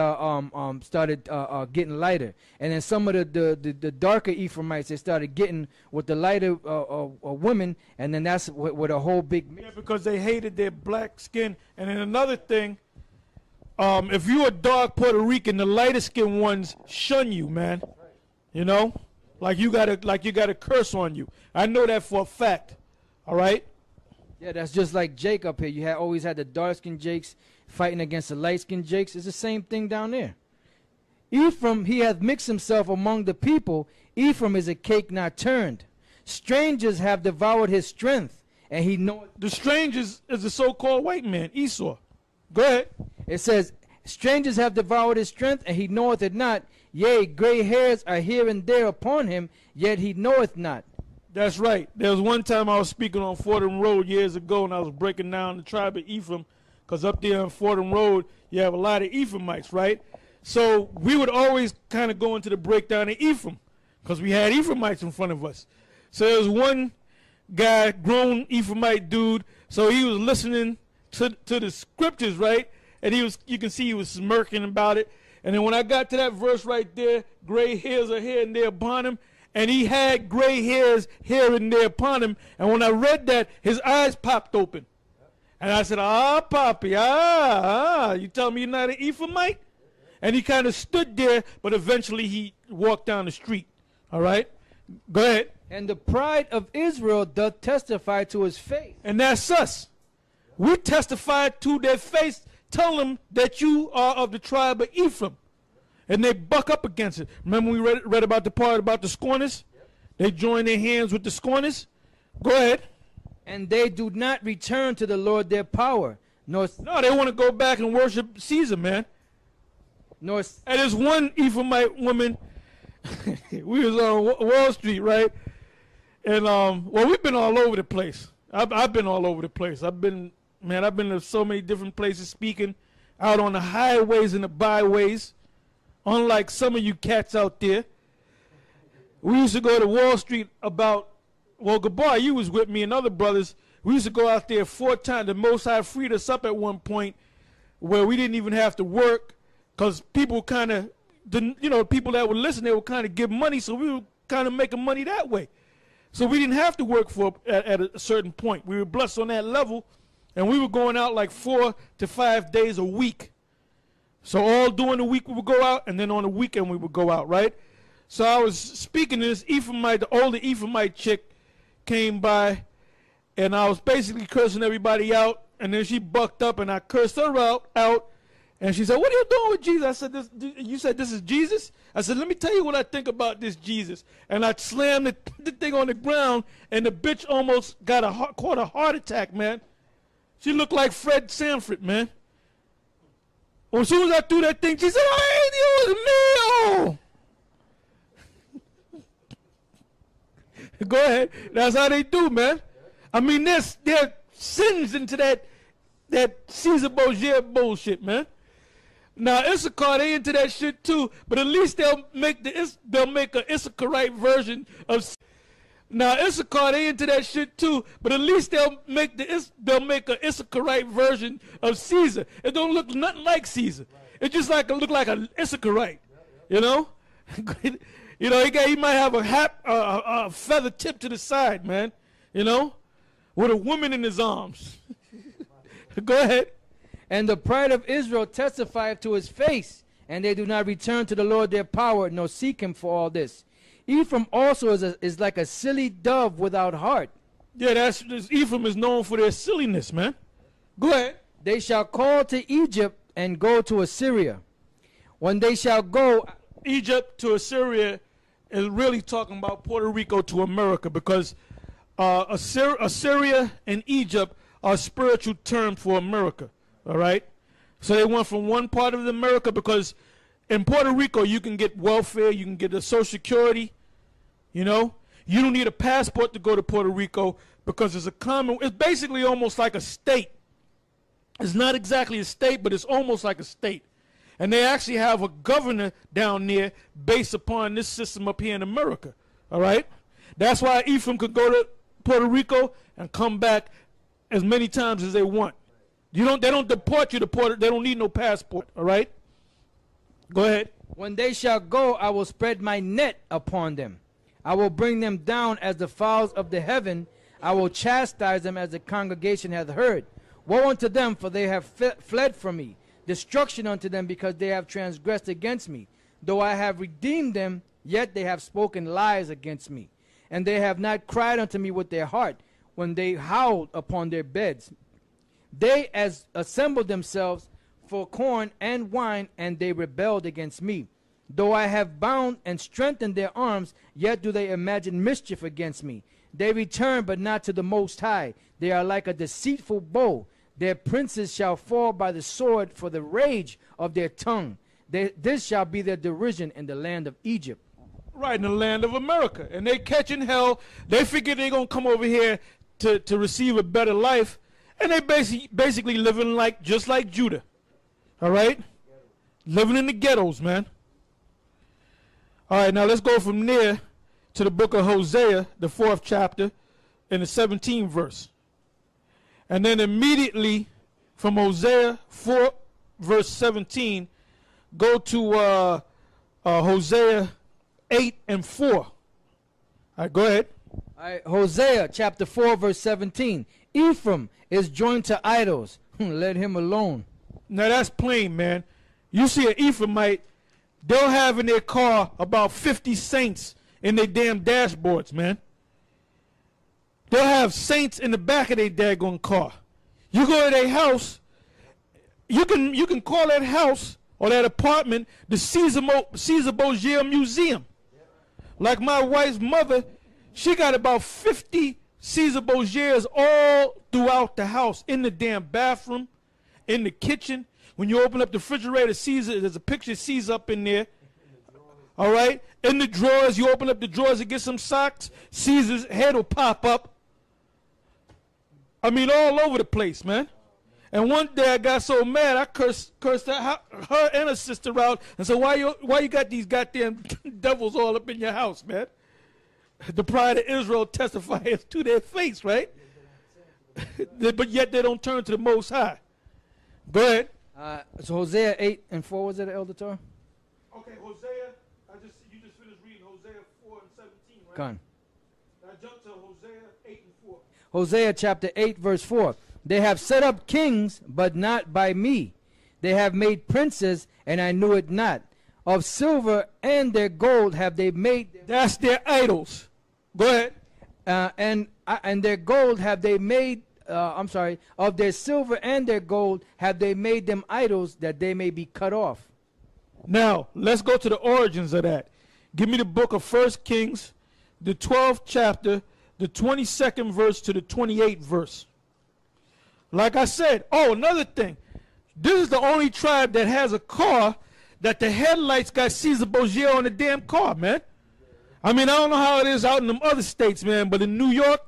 started getting lighter, and then some of the darker Ephraimites, they started getting with the lighter women, and then that's with a whole big mix. Yeah, because they hated their black skin. And then another thing, if you're a dark Puerto Rican, the lighter skinned ones shun you, man. You know, like you got a curse on you. I know that for a fact. All right. Yeah, that's just like Jake up here. You always had the dark skinned Jakes fighting against the light-skinned Jakes. It's the same thing down there. Ephraim, he hath mixed himself among the people. Ephraim is a cake not turned. Strangers have devoured his strength, and he knoweth. The strangers is the so-called white man, Esau. Go ahead. It says, strangers have devoured his strength, and he knoweth it not. Yea, gray hairs are here and there upon him, yet he knoweth not. That's right. There was one time I was speaking on Fordham Road years ago, and I was breaking down the tribe of Ephraim. Because up there on Fordham Road, you have a lot of Ephraimites, right? So we would always kind of go into the breakdown of Ephraim, because we had Ephraimites in front of us. So there was one guy, grown Ephraimite dude, so he was listening to the scriptures, right? And you can see he was smirking about it. And then when I got to that verse right there, gray hairs are here and there upon him, and he had gray hairs here and there upon him. And when I read that, his eyes popped open. And I said, Poppy, you tell me you're not an Ephraimite? And he kind of stood there, but eventually he walked down the street. All right? Go ahead. And the pride of Israel doth testify to his face. And that's us. We testify to their face, tell them that you are of the tribe of Ephraim. And they buck up against it. Remember we read about the part about the scorners? They join their hands with the scorners? Go ahead. And they do not return to the Lord their power. No, they want to go back and worship Caesar, man. And there's one Ephraimite woman. We was on Wall Street, right? And we've been all over the place. I've been all over the place. I've been to so many different places speaking, out on the highways and the byways. Unlike some of you cats out there, we used to go to Wall Street Gabar, you was with me and other brothers. We used to go out there 4 times. The Most High freed us up at one point where we didn't even have to work, because people kind of, people that would listen, they would kind of give money, so we were kind of making money that way. So we didn't have to work at a certain point. We were blessed on that level, and we were going out like 4 to 5 days a week. So all during the week we would go out, and then on the weekend we would go out, right? So I was speaking to this Ephraimite, the older Ephraimite chick, came by, and I was basically cursing everybody out, and then she bucked up, and I cursed her out, and she said, "What are you doing with Jesus?" I said, "You said this is Jesus?" I said, "Let me tell you what I think about this Jesus." And I slammed the thing on the ground, and the bitch almost caught a heart attack, man. She looked like Fred Sanford, man. Well, as soon as I threw that thing, she said, "I ain't it was me." Go ahead. That's how they do, man. I mean, there sins into that Caesar Borgia bullshit, man. Now Issachar, they into that shit too, but at least they'll make a Issacharite version of. Now Issachar, they into that shit too, but at least they'll make a Issacharite version of Caesar. It don't look nothing like Caesar. It just look like an Issacharite, you know. You know, he might have a feather tip to the side, man, you know, with a woman in his arms. Go ahead. And the pride of Israel testifieth to his face, and they do not return to the Lord their power, nor seek him for all this. Ephraim also is like a silly dove without heart. Yeah, Ephraim is known for their silliness, man. Go ahead. They shall call to Egypt and go to Assyria. When they shall go... Egypt to Assyria is really talking about Puerto Rico to America, because Assyria and Egypt are spiritual terms for America, all right? So they went from one part of America, because in Puerto Rico you can get welfare, you can get the Social Security, you know. You don't need a passport to go to Puerto Rico because it's it's basically almost like a state. It's not exactly a state, but it's almost like a state. And they actually have a governor down there based upon this system up here in America. All right? That's why Ephraim could go to Puerto Rico and come back as many times as they want. They don't deport you to Puerto. They don't need no passport. All right? Go ahead. When they shall go, I will spread my net upon them. I will bring them down as the fowls of the heaven. I will chastise them as the congregation hath heard. Woe unto them, for they have fled from me. Destruction unto them, because they have transgressed against me. Though I have redeemed them, yet they have spoken lies against me. And they have not cried unto me with their heart, when they howled upon their beds. They as assembled themselves for corn and wine, and they rebelled against me. Though I have bound and strengthened their arms, yet do they imagine mischief against me. They return, but not to the Most High. They are like a deceitful bow. Their princes shall fall by the sword for the rage of their tongue. This shall be their derision in the land of Egypt. Right, in the land of America. And they catching hell. They figure they're going to come over here to receive a better life. And they basically living just like Judah. All right? Living in the ghettos, man. All right, now let's go from there to the book of Hosea, the 4th chapter, in the 17th verse. And then immediately from Hosea 4, verse 17, go to Hosea 8 and 4. All right, go ahead. All right, Hosea chapter 4, verse 17. Ephraim is joined to idols. Let him alone. Now that's plain, man. You see an Ephraimite, they'll have in their car about 50 saints in their damn dashboards, man. They'll have saints in the back of their daggone car. You go to their house, you can call that house or that apartment the Caesar Borgia Museum. Like my wife's mother, she got about 50 Caesar Borgias all throughout the house, in the damn bathroom, in the kitchen. When you open up the refrigerator, Caesar, there's a picture of Caesar up in there. All right? In the drawers, you open up the drawers to get some socks, Caesar's head will pop up. I mean, all over the place, man. And one day I got so mad, I cursed her and her sister out and said, why you got these goddamn devils all up in your house, man? The pride of Israel testifies to their face, right? But yet they don't turn to the Most High. Go ahead. So Hosea 8 and 4, was it, Elder Torah? Okay, Hosea, you just finished reading Hosea 4 and 17, right? Come on. Now jump to Hosea 8 and 4. Hosea chapter 8, verse 4. They have set up kings, but not by me. They have made princes, and I knew it not. Of silver and their gold have they made. That's their idols. Go ahead. And their gold have they made. Of their silver and their gold have they made them idols, that they may be cut off. Now, let's go to the origins of that. Give me the book of 1 Kings, the 12th chapter, the 22nd verse to the 28th verse. Like I said, another thing. This is the only tribe that has a car that the headlights got Caesar Borgia on the damn car, man. I mean, I don't know how it is out in them other states, man, but in New York,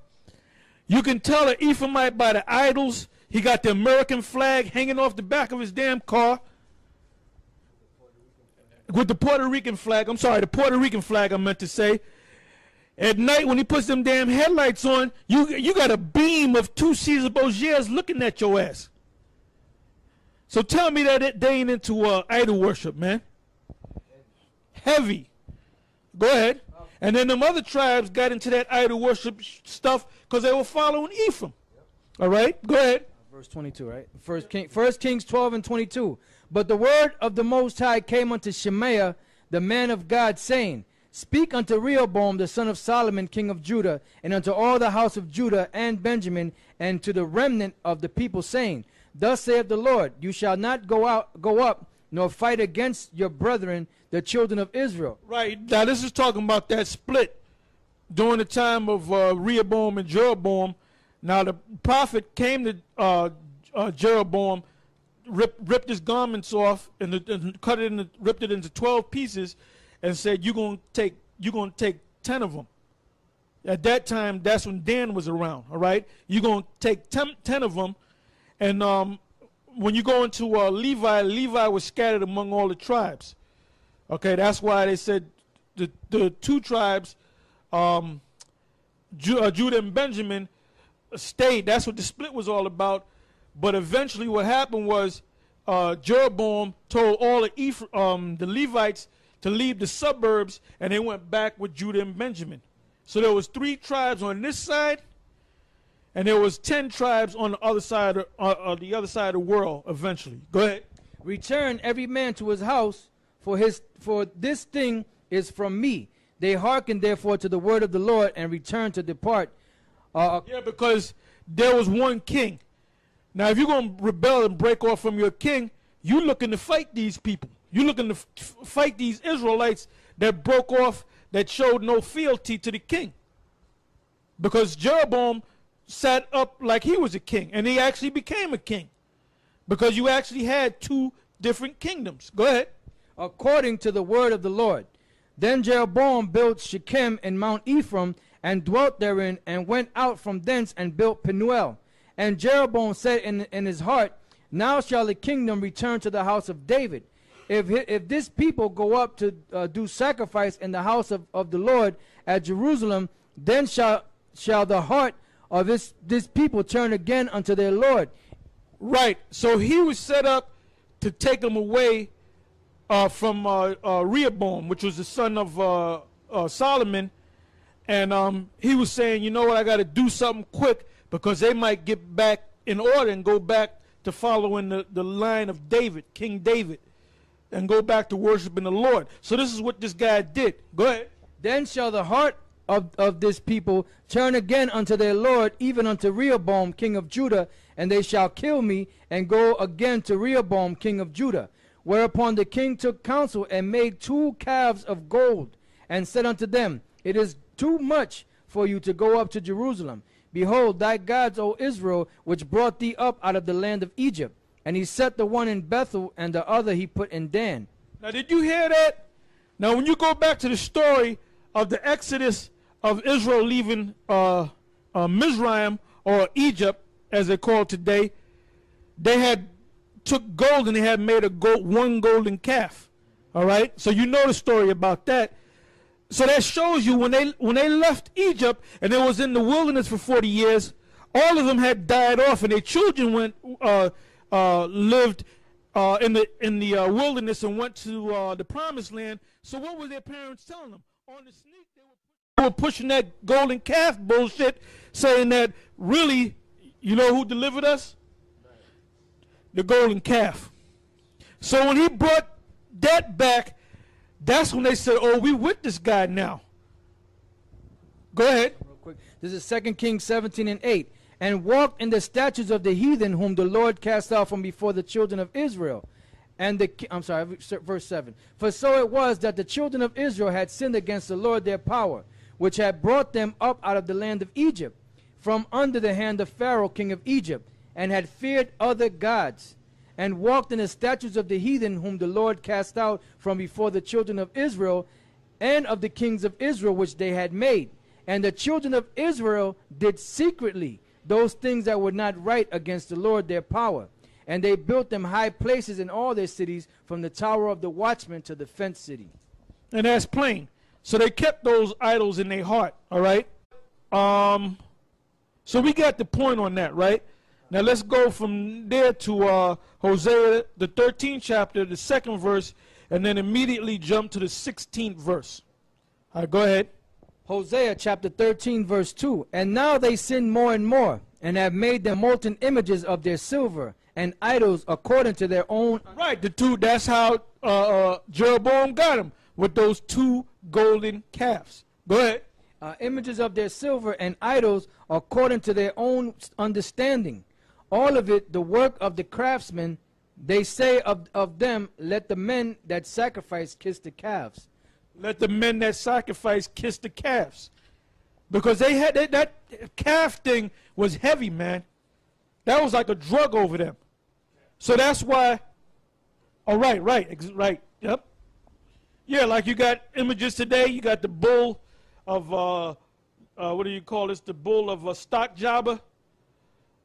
you can tell an Ephraimite by the idols. He got the American flag hanging off the back of his damn car. With the Puerto Rican flag. I'm sorry, the Puerto Rican flag I meant to say. At night when he puts them damn headlights on, you got a beam of 2 Caesar Borgias looking at your ass. So tell me that they ain't into idol worship, man. Heavy. Go ahead. And then them other tribes got into that idol worship stuff because they were following Ephraim. All right, go ahead. Verse 22, right? First Kings 12 and 22. But the word of the Most High came unto Shemaiah, the man of God, saying, Speak unto Rehoboam, the son of Solomon, king of Judah, and unto all the house of Judah and Benjamin, and to the remnant of the people, saying, Thus saith the Lord, You shall not go up, nor fight against your brethren, the children of Israel. Right. Now this is talking about that split during the time of Rehoboam and Jeroboam. Now the prophet came to Jeroboam ripped his garments off and ripped it into 12 pieces, and said, "You're gonna take 10 of them." At that time, that's when Dan was around. All right, you're gonna take 10 of them, and when you go into Levi was scattered among all the tribes. Okay, that's why they said the two tribes, Judah and Benjamin, stayed. That's what the split was all about. But eventually what happened was Jeroboam told all the Levites to leave the suburbs, and they went back with Judah and Benjamin. So there was 3 tribes on this side, and there was 10 tribes on the other side of the world eventually. Go ahead. Return every man to his house, for this thing is from me. They hearkened therefore to the word of the Lord and returned to depart. Yeah, because there was one king. Now, if you're going to rebel and break off from your king, you're looking to fight these people. You're looking to fight these Israelites that broke off, that showed no fealty to the king. Because Jeroboam sat up like he was a king, and he actually became a king. Because you actually had 2 different kingdoms. Go ahead. According to the word of the Lord. Then Jeroboam built Shechem in Mount Ephraim, and dwelt therein, and went out from thence and built Penuel. And Jeroboam said in his heart, now shall the kingdom return to the house of David. If this people go up to do sacrifice in the house of the Lord at Jerusalem, then shall the heart of this people turn again unto their Lord. Right. So he was set up to take them away from Rehoboam, which was the son of Solomon. And he was saying, you know what, I got to do something quick, because they might get back in order and go back to following the line of David, King David, and go back to worshiping the Lord. So this is what this guy did. Go ahead. Then shall the heart of this people turn again unto their Lord, even unto Rehoboam, king of Judah, and they shall kill me, and go again to Rehoboam, king of Judah. Whereupon the king took counsel, and made 2 calves of gold, and said unto them, it is too much for you to go up to Jerusalem. Behold, thy gods, O Israel, which brought thee up out of the land of Egypt. And he set the one in Bethel, and the other he put in Dan. Now, did you hear that? Now, when you go back to the story of the exodus of Israel leaving Mizraim, or Egypt, as they call it today, they had took gold and they had made one golden calf. All right? So you know the story about that. So that shows you when they left Egypt and they was in the wilderness for 40 years, all of them had died off, and their children lived in the wilderness and went to the promised land. So what were their parents telling them? On the sneak, they were pushing that golden calf bullshit, saying that really, you know who delivered us? The golden calf. So when he brought that back, that's when they said, oh, we with this guy now. Go ahead. Real quick. This is 2 Kings 17:8. And walked in the statutes of the heathen, whom the Lord cast out from before the children of Israel. And verse 7. For so it was that the children of Israel had sinned against the Lord their power, which had brought them up out of the land of Egypt, from under the hand of Pharaoh king of Egypt, and had feared other gods, and walked in the statutes of the heathen, whom the Lord cast out from before the children of Israel, and of the kings of Israel which they had made. And the children of Israel did secretly those things that were not right against the Lord their power. And they built them high places in all their cities, from the tower of the watchman to the fenced city. And that's plain. So they kept those idols in their heart, all right? So we got the point on that, right? Now let's go from there to Hosea, the 13th chapter, the 2nd verse, and then immediately jump to the 16th verse. All right, go ahead. Hosea chapter 13 verse 2. And now they sin more and more, and have made them molten images of their silver, and idols according to their own. Right, the 2, that's how Jeroboam got them, with those 2 golden calves. Go ahead. Images of their silver and idols according to their own understanding. All of it the work of the craftsmen. They say of them, let the men that sacrifice kiss the calves. Let the men that sacrifice kiss the calves. Because they had that calf thing was heavy, man. That was like a drug over them. So that's why, oh, right, yep. Yeah, like you got images today, you got the bull of, what do you call this, the bull of Stock Jabba,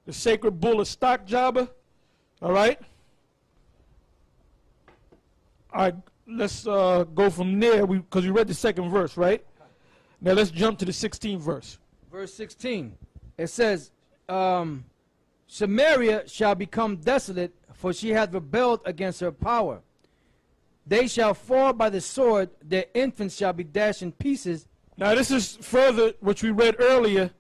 the sacred bull of Stock Jabba, all right? All right, let's go from there, because we read the second verse, right? Now let's jump to the 16th verse. Verse 16, it says, Samaria shall become desolate, for she hath rebelled against her power. They shall fall by the sword, their infants shall be dashed in pieces. Now this is further which we read earlier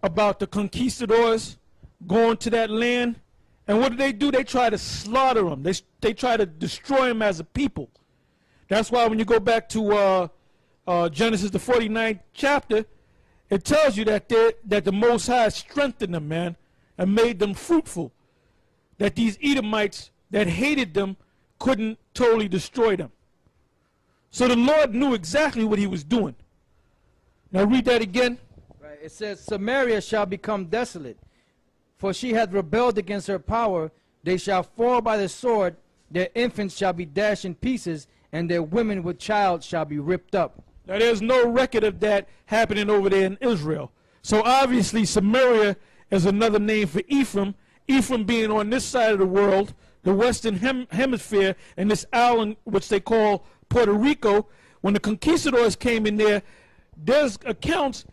about the conquistadors going to that land. And what do? They try to slaughter them. They try to destroy them as a people. That's why when you go back to Genesis, the 49th chapter, it tells you that the Most High strengthened them, man, and made them fruitful. That these Edomites that hated them couldn't totally destroy them. So the Lord knew exactly what he was doing. Now read that again. Right. It says, Samaria shall become desolate, for she hath rebelled against her power. They shall fall by the sword, their infants shall be dashed in pieces, and their women with child shall be ripped up. Now there's no record of that happening over there in Israel. So obviously Samaria is another name for Ephraim. Ephraim being on this side of the world, the western hemisphere, and this island which they call Puerto Rico. When the conquistadors came in there, there's accounts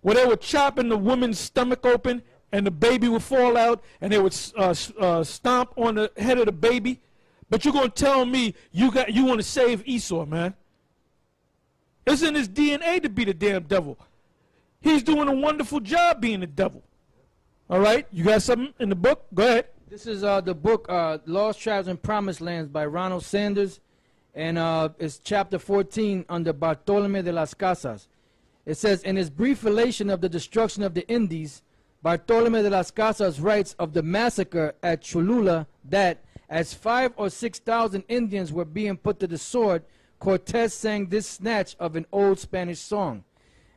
where they were chopping the woman's stomach open and the baby would fall out, and they would stomp on the head of the baby. But you're going to tell me you want to save Esau, man? It's in his DNA to be the damn devil. He's doing a wonderful job being the devil. All right, you got something in the book? Go ahead. This is the book Lost Tribes and Promised Lands by Ronald Sanders, and it's chapter 14 under Bartolomé de las Casas. It says, in his brief relation of the destruction of the Indies, Bartolomé de las Casas writes of the massacre at Cholula that, as 5,000 or 6,000 Indians were being put to the sword, Cortés sang this snatch of an old Spanish song.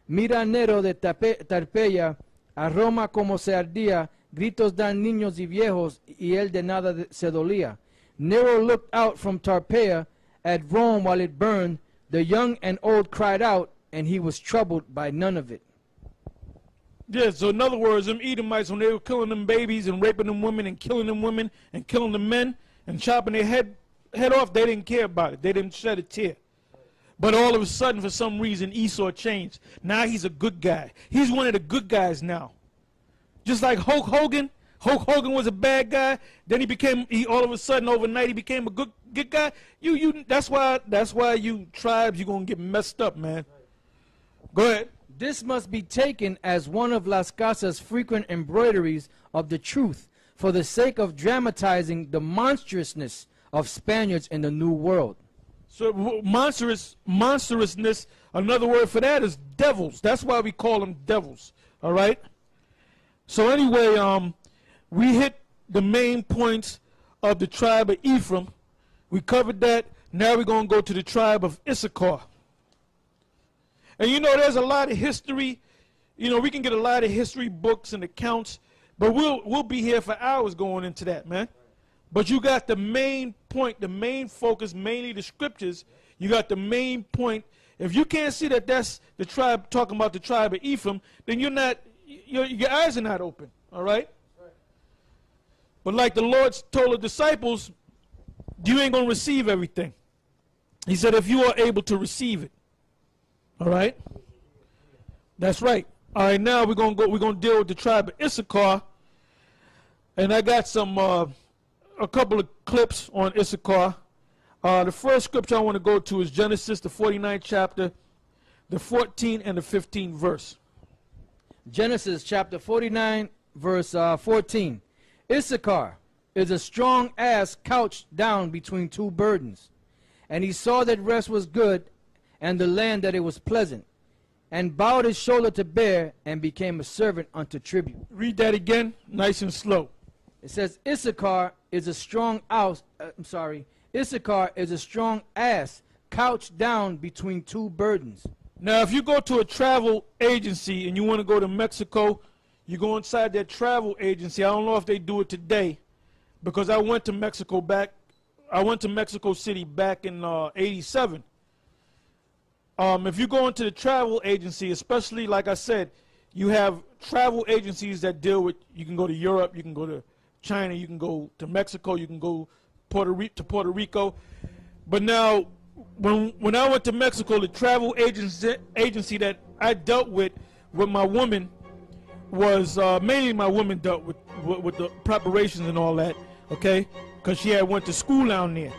Mira Nero de Tarpeya, a Roma como se ardía, gritos dan niños y viejos, y él de nada se dolía. Nero looked out from Tarpeia at Rome while it burned. The young and old cried out, and he was troubled by none of it. Yeah, so in other words, them Edomites, when they were killing them babies and raping them women and killing them women and killing the men and chopping their head off, they didn't care about it. They didn't shed a tear. But all of a sudden, for some reason, Esau changed. Now he's a good guy. He's one of the good guys now. Just like Hulk Hogan. Hulk Hogan was a bad guy. Then he all of a sudden, overnight, he became a good guy. That's why you tribes, you're going to get messed up, man. Go ahead. This must be taken as one of Las Casas' frequent embroideries of the truth, for the sake of dramatizing the monstrousness of Spaniards in the New World. So monstrousness, another word for that is devils. That's why we call them devils, all right? So anyway, we hit the main points of the tribe of Ephraim. We covered that. Now we're going to go to the tribe of Issachar. And you know, there's a lot of history. You know, we can get a lot of history books and accounts, but we'll be here for hours going into that, man. But you got the main point, the main focus, mainly the scriptures. You got the main point. If you can't see that that's the tribe, talking about the tribe of Ephraim, then your eyes are not open, all right? But like the Lord told the disciples, you ain't going to receive everything. He said, if you are able to receive it. All right? That's right. All right, now we're going to deal with the tribe of Issachar. And I got a couple of clips on Issachar. The first scripture I want to go to is Genesis, the 49th chapter, the 14th and the 15th verse. Genesis chapter 49, verse 14. Issachar is a strong ass couched down between two burdens. And he saw that rest was good, and the land that it was pleasant, and bowed his shoulder to bear, and became a servant unto tribute. Read that again, nice and slow. It says, Issachar is a strong Issachar is a strong ass couched down between two burdens. Now, if you go to a travel agency and you want to go to Mexico, you go inside that travel agency. I don't know if they do it today, because I went to Mexico City back in '87. If you go into the travel agency, especially like I said, you have travel agencies that deal with, you can go to Europe, you can go to China, you can go to Mexico, you can go to Puerto Rico. But now, when I went to Mexico, the travel agency that I dealt with my woman was mainly my woman dealt with the preparations and all that, okay? Because she had went to school down there.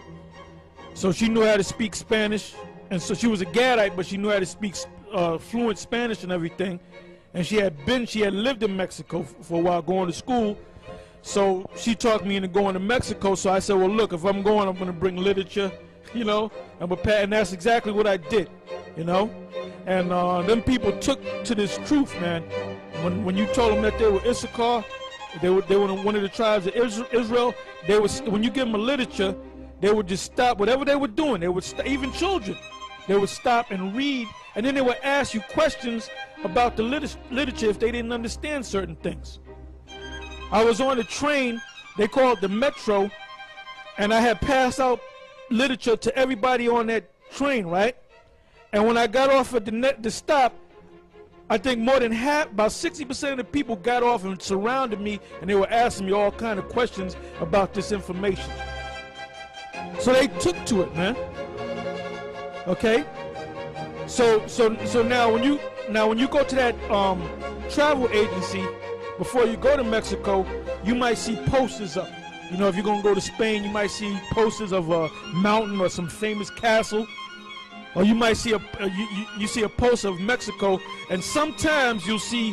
So she knew how to speak Spanish. And so she was a Gadite, but she knew how to speak fluent Spanish and everything. And she had lived in Mexico for a while going to school. So she talked me into going to Mexico. So I said, well, look, if I'm going, I'm going to bring literature, you know. And that's exactly what I did, you know. And them people took to this truth, man. When you told them that they were Issachar, they were one of the tribes of Israel, when you give them a literature, they would just stop whatever they were doing. They would even children. They would stop and read, and then they would ask you questions about the literature if they didn't understand certain things. I was on a train, they called the Metro, and I had passed out literature to everybody on that train, right? And when I got off at the stop, I think more than half, about 60% of the people got off and surrounded me, and they were asking me all kind of questions about this information. So they took to it, man. Okay, so now when you go to that travel agency, before you go to Mexico, you might see posters up. You know, if you're gonna go to Spain, you might see posters of a mountain or some famous castle, or you might see you see a poster of Mexico, and sometimes you'll see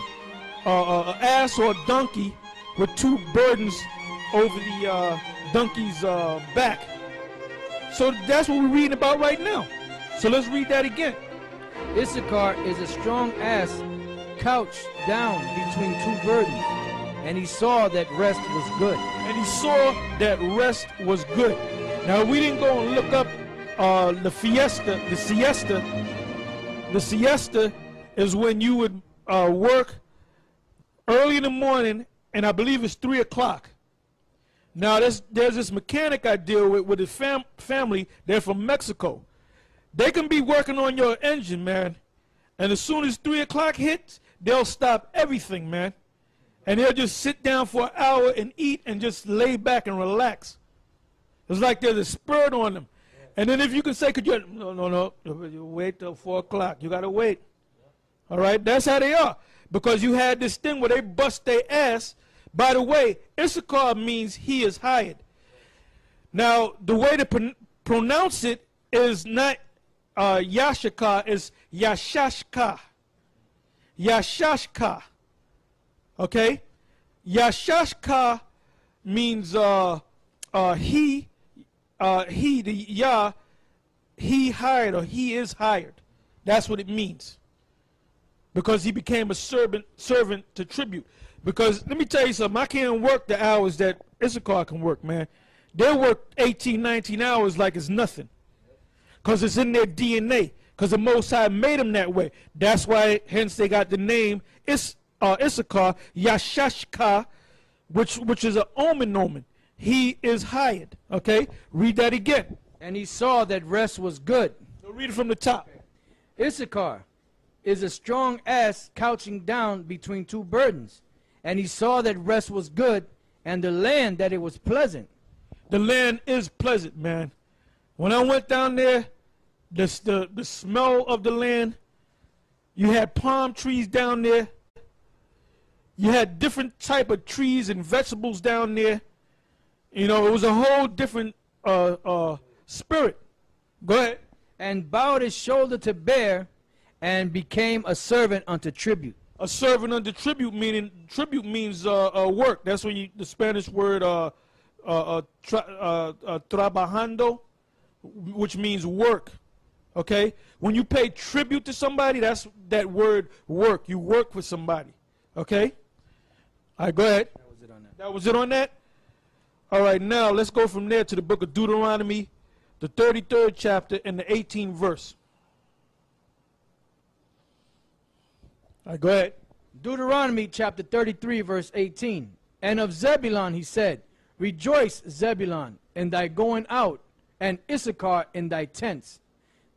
an ass or a donkey with two burdens over the donkey's back. So that's what we're reading about right now. So let's read that again. Issachar is a strong ass couched down between two burdens, and he saw that rest was good. And he saw that rest was good. Now, we didn't go and look up the siesta. The siesta is when you would work early in the morning, and I believe it's 3 o'clock. Now, there's this mechanic I deal with his family. They're from Mexico. They can be working on your engine, man, and as soon as 3 o'clock hits, they'll stop everything, man, and they'll just sit down for an hour and eat and just lay back and relax. It's like there's a spurt on them. And then if you can say, no, you wait till 4 o'clock. You got to wait. All right? That's how they are, because you had this thing where they bust their ass. By the way, Issachar means he is hired. Now, the way to pronounce it is not Yashaka, is Yashashka. Yashashka. Okay? Yashashka means he, the Yah, he hired, or he is hired. That's what it means. Because he became a servant to tribute. Because let me tell you something, I can't work the hours that Issachar can work, man. They work 18, 19 hours like it's nothing. Because it's in their DNA. Because the Most High made them that way. That's why, hence they got the name Issachar, Yashashka, which is an omen. He is hired. Okay? Read that again. And he saw that rest was good. So read it from the top. Issachar is a strong ass couching down between two burdens. And he saw that rest was good, and the land that it was pleasant. The land is pleasant, man. When I went down there, the smell of the land, you had palm trees down there. You had different type of trees and vegetables down there. You know, it was a whole different spirit. Go ahead. And bowed his shoulder to bear, and became a servant unto tribute. A servant unto tribute, meaning tribute means work. That's when the Spanish word trabajando, which means work. Okay? When you pay tribute to somebody, that's that word work. You work for somebody. Okay? All right, go ahead. That was it on that. That was it on that? All right, now let's go from there to the book of Deuteronomy, the 33rd chapter and the 18th verse. All right, go ahead. Deuteronomy chapter 33, verse 18. And of Zebulun he said, Rejoice, Zebulun, in thy going out, and Issachar in thy tents.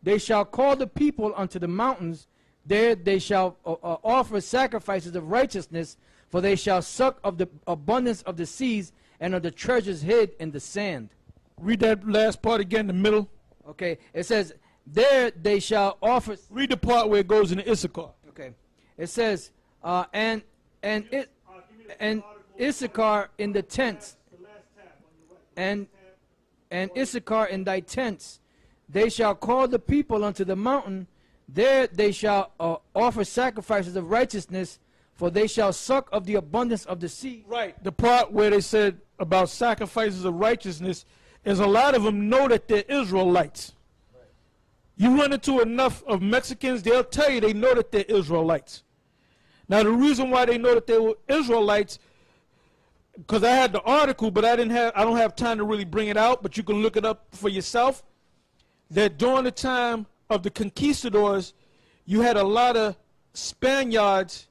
They shall call the people unto the mountains. There they shall offer sacrifices of righteousness, for they shall suck of the abundance of the seas and of the treasures hid in the sand. Read that last part again, the middle. Okay, it says, there they shall offer. Read the part where it goes into Issachar. Okay, it says, and Issachar in the tents, and Issachar in thy tents. They shall call the people unto the mountain. There they shall offer sacrifices of righteousness, for they shall suck of the abundance of the sea. Right. The part where they said about sacrifices of righteousness is a lot of them know that they're Israelites. Right. You run into enough of Mexicans, they'll tell you they know that they're Israelites. Now the reason why they know that they were Israelites, because I had the article, but I don't have time to really bring it out, but you can look it up for yourself, that during the time of the conquistadors, you had a lot of Spaniards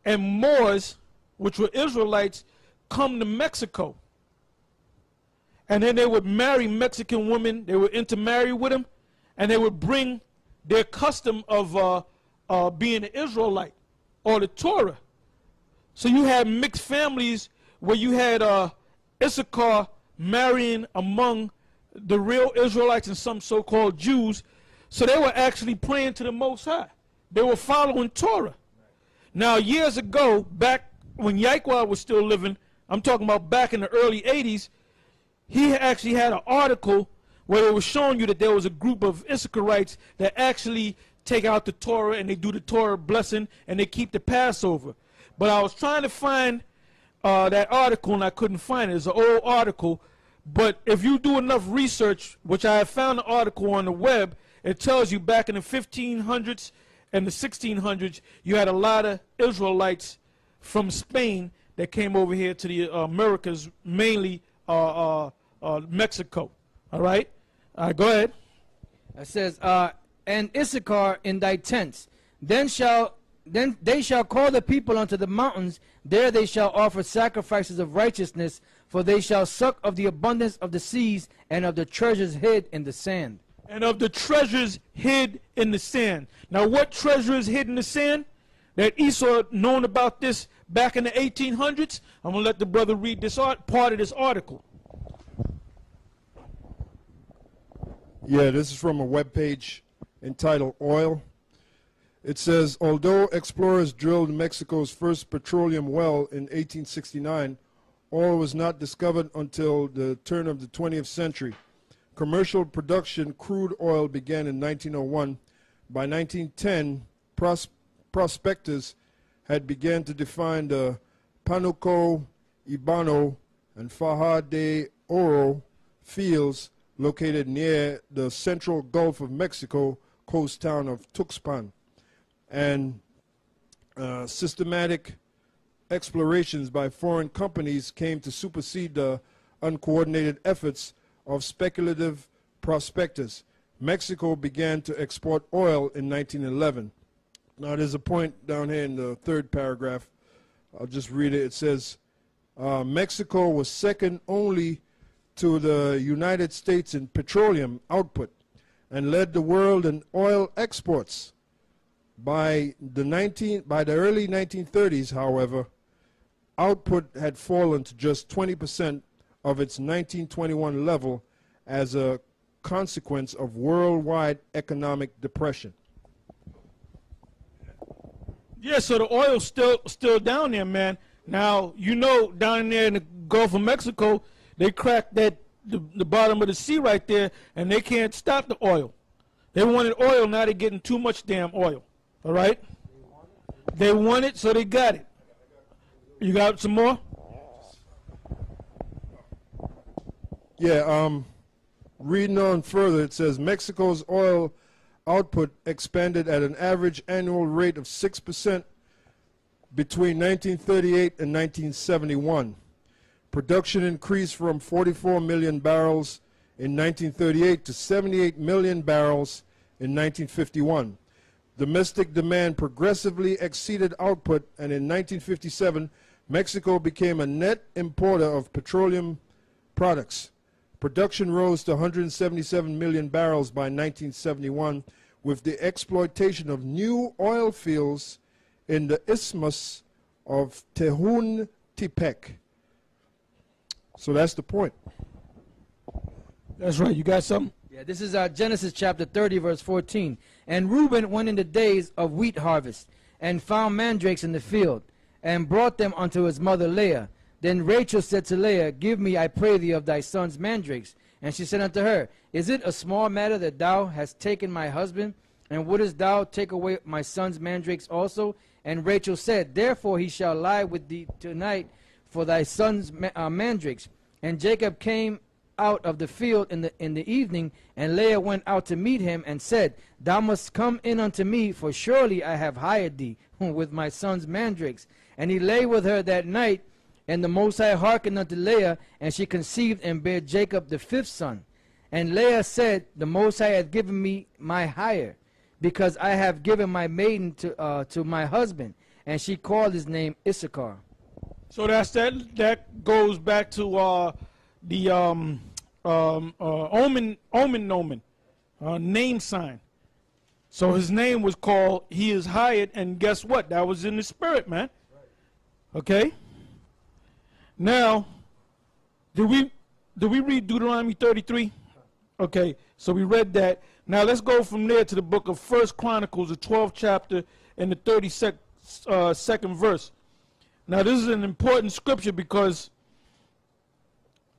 and Moors, which were Israelites, come to Mexico. And then they would marry Mexican women, they would intermarry with them, and they would bring their custom of being an Israelite or the Torah. So you had mixed families where you had Issachar marrying among the real Israelites and some so-called Jews. So they were actually praying to the Most High. They were following Torah. Now, years ago, back when Yaquad was still living, I'm talking about back in the early 80s, he actually had an article where it was showing you that there was a group of Issacharites that actually take out the Torah and they do the Torah blessing and they keep the Passover. But I was trying to find that article and I couldn't find it. It's an old article. But if you do enough research, which I have found an article on the web, it tells you back in the 1500s and the 1600s, you had a lot of Israelites from Spain that came over here to the Americas, mainly Mexico. All right? Go ahead. It says, and Issachar in thy tents. Then they shall call the people unto the mountains. There they shall offer sacrifices of righteousness, for they shall suck of the abundance of the seas and of the treasures hid in the sand. And of the treasures hid in the sand. Now what treasure is hid in the sand? That Esau known about this back in the 1800s. I'm going to let the brother read this part of this article. Yeah, this is from a webpage entitled Oil. It says, although explorers drilled Mexico's first petroleum well in 1869, oil was not discovered until the turn of the 20th century. Commercial production crude oil began in 1901. By 1910, prospectors had begun to define the Panuco, Ibano, and Faja de Oro fields located near the central Gulf of Mexico coast town of Tuxpan. And systematic explorations by foreign companies came to supersede the uncoordinated efforts of speculative prospectors. Mexico began to export oil in 1911. Now there's a point down here in the third paragraph. I'll just read it. It says, Mexico was second only to the United States in petroleum output and led the world in oil exports. By the early 1930s, however, output had fallen to just 20% of its 1921 level as a consequence of worldwide economic depression. Yeah, so the oil's still down there, man. Now, you know, down there in the Gulf of Mexico, they cracked the bottom of the sea right there, and they can't stop the oil. They wanted oil, now they're getting too much damn oil. All right? They want it, so they got it. You got some more? Yeah, reading on further, it says Mexico's oil output expanded at an average annual rate of 6% between 1938 and 1971. Production increased from 44 million barrels in 1938 to 78 million barrels in 1951. Domestic demand progressively exceeded output, and in 1957, Mexico became a net importer of petroleum products. Production rose to 177 million barrels by 1971 with the exploitation of new oil fields in the Isthmus of Tehuantepec. So that's the point. That's right. You got something? Yeah, this is Genesis chapter 30, verse 14. And Reuben went in the days of wheat harvest, and found mandrakes in the field, and brought them unto his mother Leah. Then Rachel said to Leah, Give me, I pray thee, of thy son's mandrakes. And she said unto her, Is it a small matter that thou hast taken my husband? And wouldest thou take away my son's mandrakes also? And Rachel said, Therefore he shall lie with thee tonight for thy son's mandrakes. And Jacob came out of the field in the evening, and Leah went out to meet him, and said, Thou must come in unto me, for surely I have hired thee with my son's mandrakes. And he lay with her that night, and the Most High hearkened unto Leah, and she conceived and bare Jacob the fifth son. And Leah said, The Most High hath given me my hire, because I have given my maiden to my husband. And she called his name Issachar. So that goes back to the omen, name sign. So his name was called, he is hired, and guess what? That was in the spirit, man. Okay? Now, did we read Deuteronomy 33? Okay, so we read that. Now let's go from there to the book of 1 Chronicles, the 12th chapter, and the 32nd verse. Now this is an important scripture because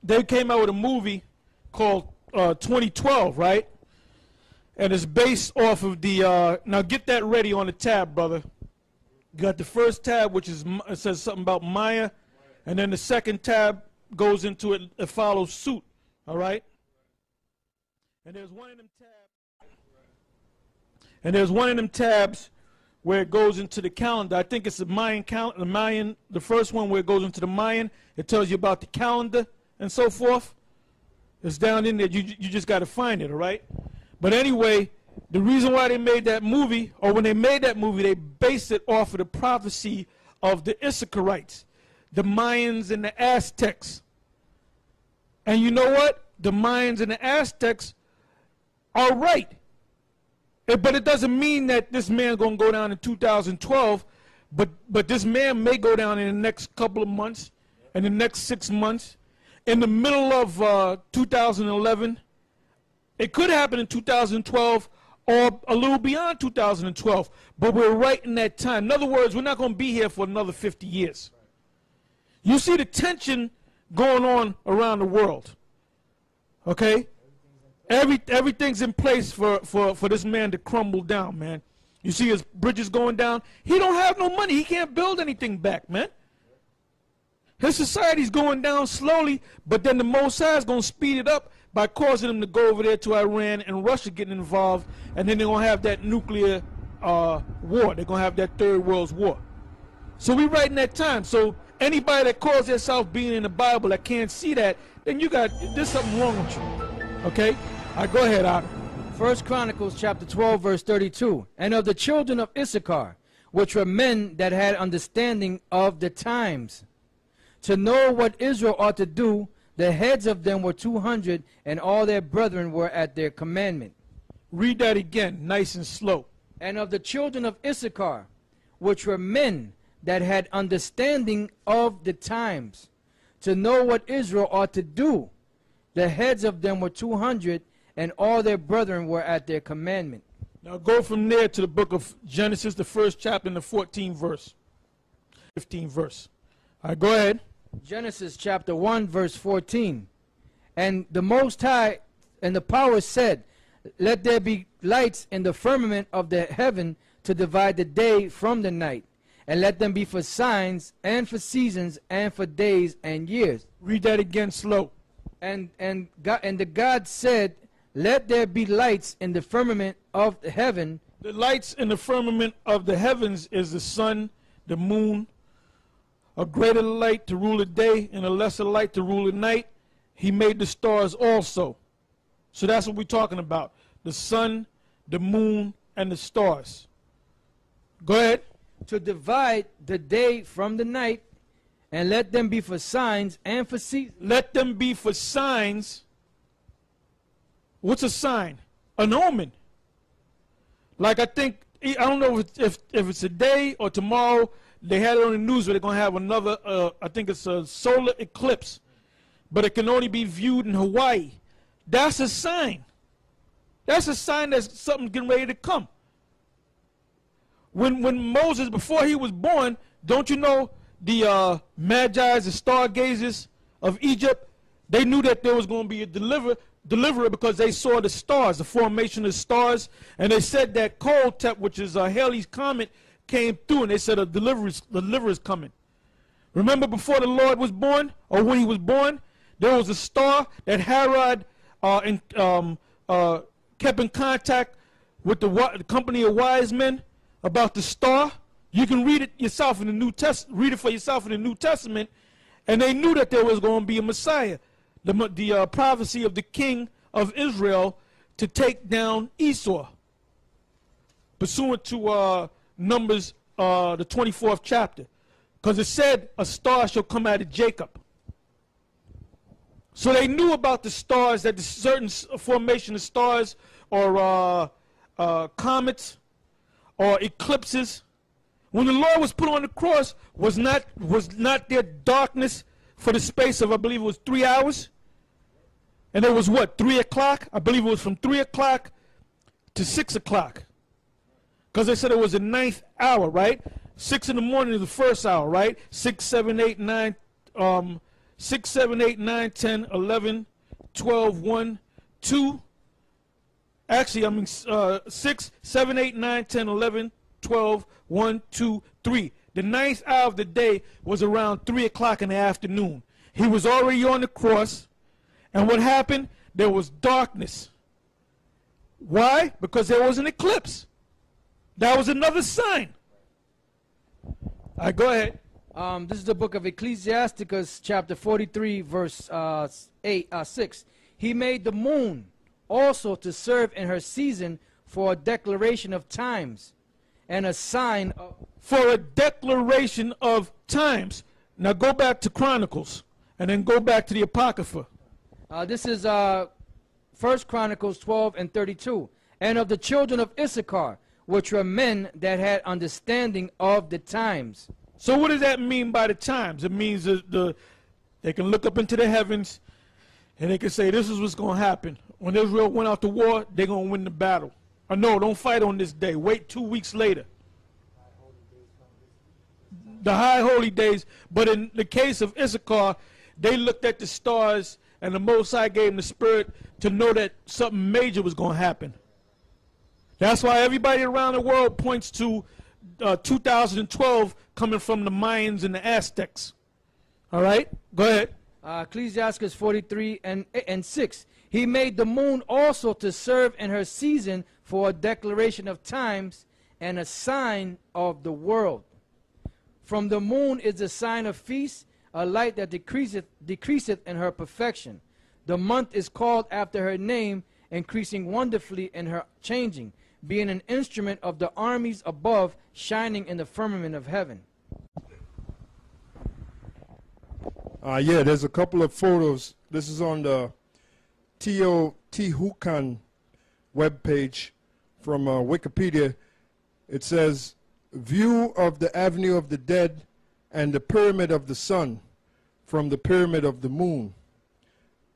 they came out with a movie called 2012, right? And it's based off of the, now get that ready on the tab, brother. You got the first tab, which is, it says something about Maya, and then the second tab goes into it, it follows suit, all right? And there's one of them tabs, where it goes into the calendar. I think it's the Mayan calendar, the first one where it goes into the Mayan. It tells you about the calendar and so forth. It's down in there. You just got to find it, all right? But anyway, the reason why they made that movie, or when they made that movie, they based it off of the prophecy of the Issacharites, the Mayans and the Aztecs. And you know what? The Mayans and the Aztecs are right. But it doesn't mean that this man's going to go down in 2012, but this man may go down in the next couple of months, in the next 6 months, in the middle of 2011. It could happen in 2012 or a little beyond 2012, but we're right in that time. In other words, we're not going to be here for another 50 years. You see the tension going on around the world, okay? Everything's in place for this man to crumble down, man. You see his bridges going down. He don't have no money. He can't build anything back, man. His society's going down slowly, but then the Most High is going to speed it up by causing them to go over there to Iran and Russia getting involved, and then they're going to have that nuclear war. They're going to have that Third World War. So we're right in that time. So anybody that calls themselves being in the Bible that can't see that, then there's something wrong with you. Okay? All right, go ahead, Otto. 1 Chronicles chapter 12, verse 32. And of the children of Issachar, which were men that had understanding of the times, to know what Israel ought to do, the heads of them were 200, and all their brethren were at their commandment. Read that again, nice and slow. And of the children of Issachar, which were men that had understanding of the times, to know what Israel ought to do, the heads of them were 200, and all their brethren were at their commandment. Now go from there to the book of Genesis, the 1st chapter and the 14th verse. 15th verse. All right, go ahead. Genesis chapter 1, verse 14. And the Most High and the power said, Let there be lights in the firmament of the heaven to divide the day from the night, and let them be for signs and for seasons and for days and years. Read that again slow. And the God said, Let there be lights in the firmament of the heaven. The lights in the firmament of the heavens is the sun, the moon, a greater light to rule the day and a lesser light to rule the night. He made the stars also. So that's what we're talking about. The sun, the moon, and the stars. Go ahead. To divide the day from the night, And let them be for signs and for seasons. Let them be for signs. What's a sign? An omen. Like I don't know if it's today or tomorrow, they had it on the news where they're going to have another, I think it's a solar eclipse. But it can only be viewed in Hawaii. That's a sign. That's a sign that something's getting ready to come. When Moses, before he was born, don't you know the Magi's, the stargazers of Egypt, they knew that there was going to be a deliverer because they saw the stars, the formation of the stars, and they said that Koltep, which is Halley's Comet, came through, and they said a deliverer's coming. Remember before the Lord was born, or when he was born, there was a star that Herod kept in contact with the company of wise men about the star. You can read it yourself in the New Testament. Read it for yourself in the New Testament, and they knew that there was going to be a Messiah, the prophecy of the king of Israel to take down Esau, pursuant to Numbers, the 24th chapter, because it said a star shall come out of Jacob. So they knew about the stars, that the certain formation of stars or comets or eclipses. When the Lord was put on the cross, was not there darkness for the space of, I believe it was 3 hours? And it was what, 3 o'clock? I believe it was from 3 o'clock to 6 o'clock. Because they said it was the 9th hour, right? 6 in the morning is the first hour, right? 6, 7, 8, 9, 6, 7, 8, 9, 10, 11, 12, 1, 2. Actually, I mean 6, 7, 8, 9, 10, 11, 12, 1, 2, 3. The 9th hour of the day was around 3 o'clock in the afternoon. He was already on the cross. And what happened? There was darkness. Why? Because there was an eclipse. That was another sign. All right, go ahead. This is the book of Ecclesiasticus, chapter 43, verse 6. He made the moon also to serve in her season for a declaration of times and a sign of... For a declaration of times. Now go back to Chronicles and then go back to the Apocrypha. This is 1 Chronicles 12 and 32. And of the children of Issachar, which were men that had understanding of the times. So what does that mean by the times? It means they can look up into the heavens and they can say, this is what's going to happen. When Israel went out to war, they're going to win the battle. Or no, don't fight on this day. Wait 2 weeks later. The high holy days. But in the case of Issachar, they looked at the stars and the Most High gave them the spirit to know that something major was going to happen. That's why everybody around the world points to 2012 coming from the Mayans and the Aztecs. All right? Go ahead. Ecclesiasticus 43 and 6. He made the moon also to serve in her season for a declaration of times and a sign of the world. From the moon is the sign of feast, a light that decreaseth in her perfection. The month is called after her name, increasing wonderfully in her changing, being an instrument of the armies above, shining in the firmament of heaven. Yeah, there's a couple of photos. This is on the Teotihuacan webpage from Wikipedia. It says, view of the Avenue of the Dead and the Pyramid of the Sun from the Pyramid of the Moon.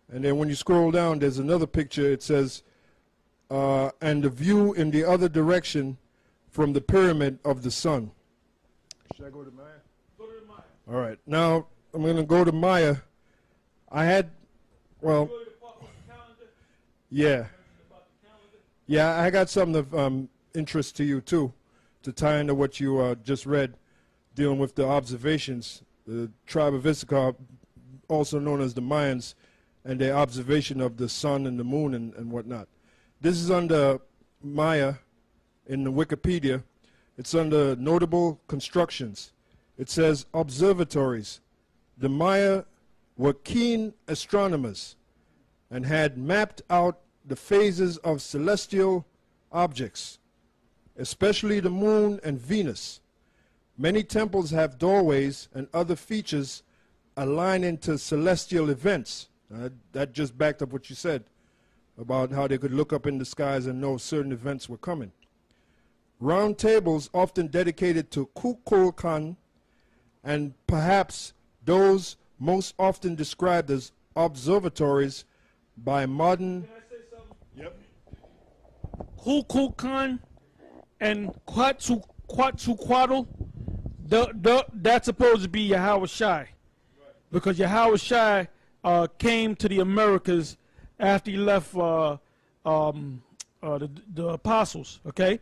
And then when you scroll down, there's another picture. It says, and the view in the other direction from the Pyramid of the Sun. Should I go to Maya? Go to Maya. All right. Now, I'm going to go to Maya. I had, well, yeah. Yeah, I got something of interest to you, too, to tie into what you just read, dealing with the observations. The tribe of Issachar, also known as the Mayans, and their observation of the sun and the moon and whatnot. This is under Maya in the Wikipedia. It's under notable constructions. It says observatories. The Maya were keen astronomers and had mapped out the phases of celestial objects, especially the moon and Venus. Many temples have doorways and other features aligning to celestial events. That just backed up what you said about how they could look up in the skies and know certain events were coming. Round tables often dedicated to Kukulkan, and perhaps those most often described as observatories by modern... Can I say something? Yep. Kukulkan and Quetzalcoatl, that's supposed to be Yahweh Shai. Because Yahweh Shai came to the Americas after he left the apostles, okay?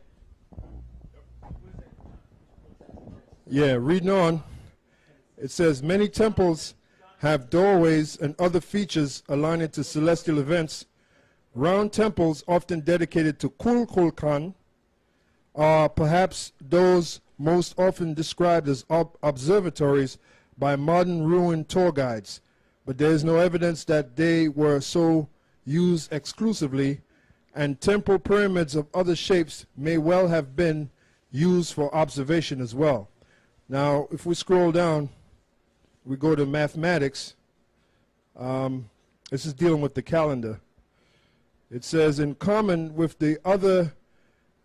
Yeah, reading on. It says, many temples have doorways and other features aligning to celestial events. Round temples, often dedicated to Kukulkan, are perhaps those most often described as observatories by modern ruined tour guides, but there is no evidence that they were so used exclusively, and temple pyramids of other shapes may well have been used for observation as well. Now, if we scroll down, we go to mathematics. This is dealing with the calendar. It says, in common with the other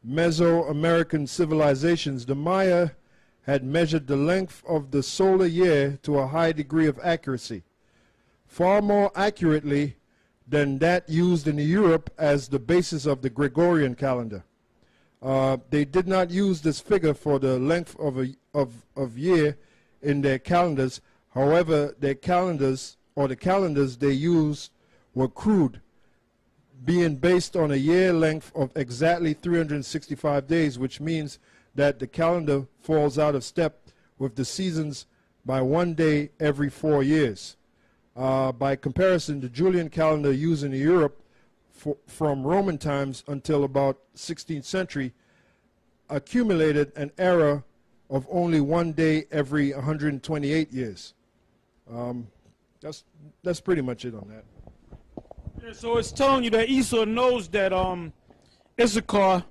Mesoamerican civilizations, the Maya had measured the length of the solar year to a high degree of accuracy, far more accurately than that used in Europe as the basis of the Gregorian calendar. They did not use this figure for the length of year in their calendars. However, their calendars, or the calendars they used, were crude, being based on a year length of exactly 365 days, which means that the calendar falls out of step with the seasons by 1 day every 4 years. By comparison, the Julian calendar used in Europe from Roman times until about 16th century accumulated an error of only 1 day every 128 years. That's pretty much it on that. Yeah, so it's telling you that Esau knows that Issachar,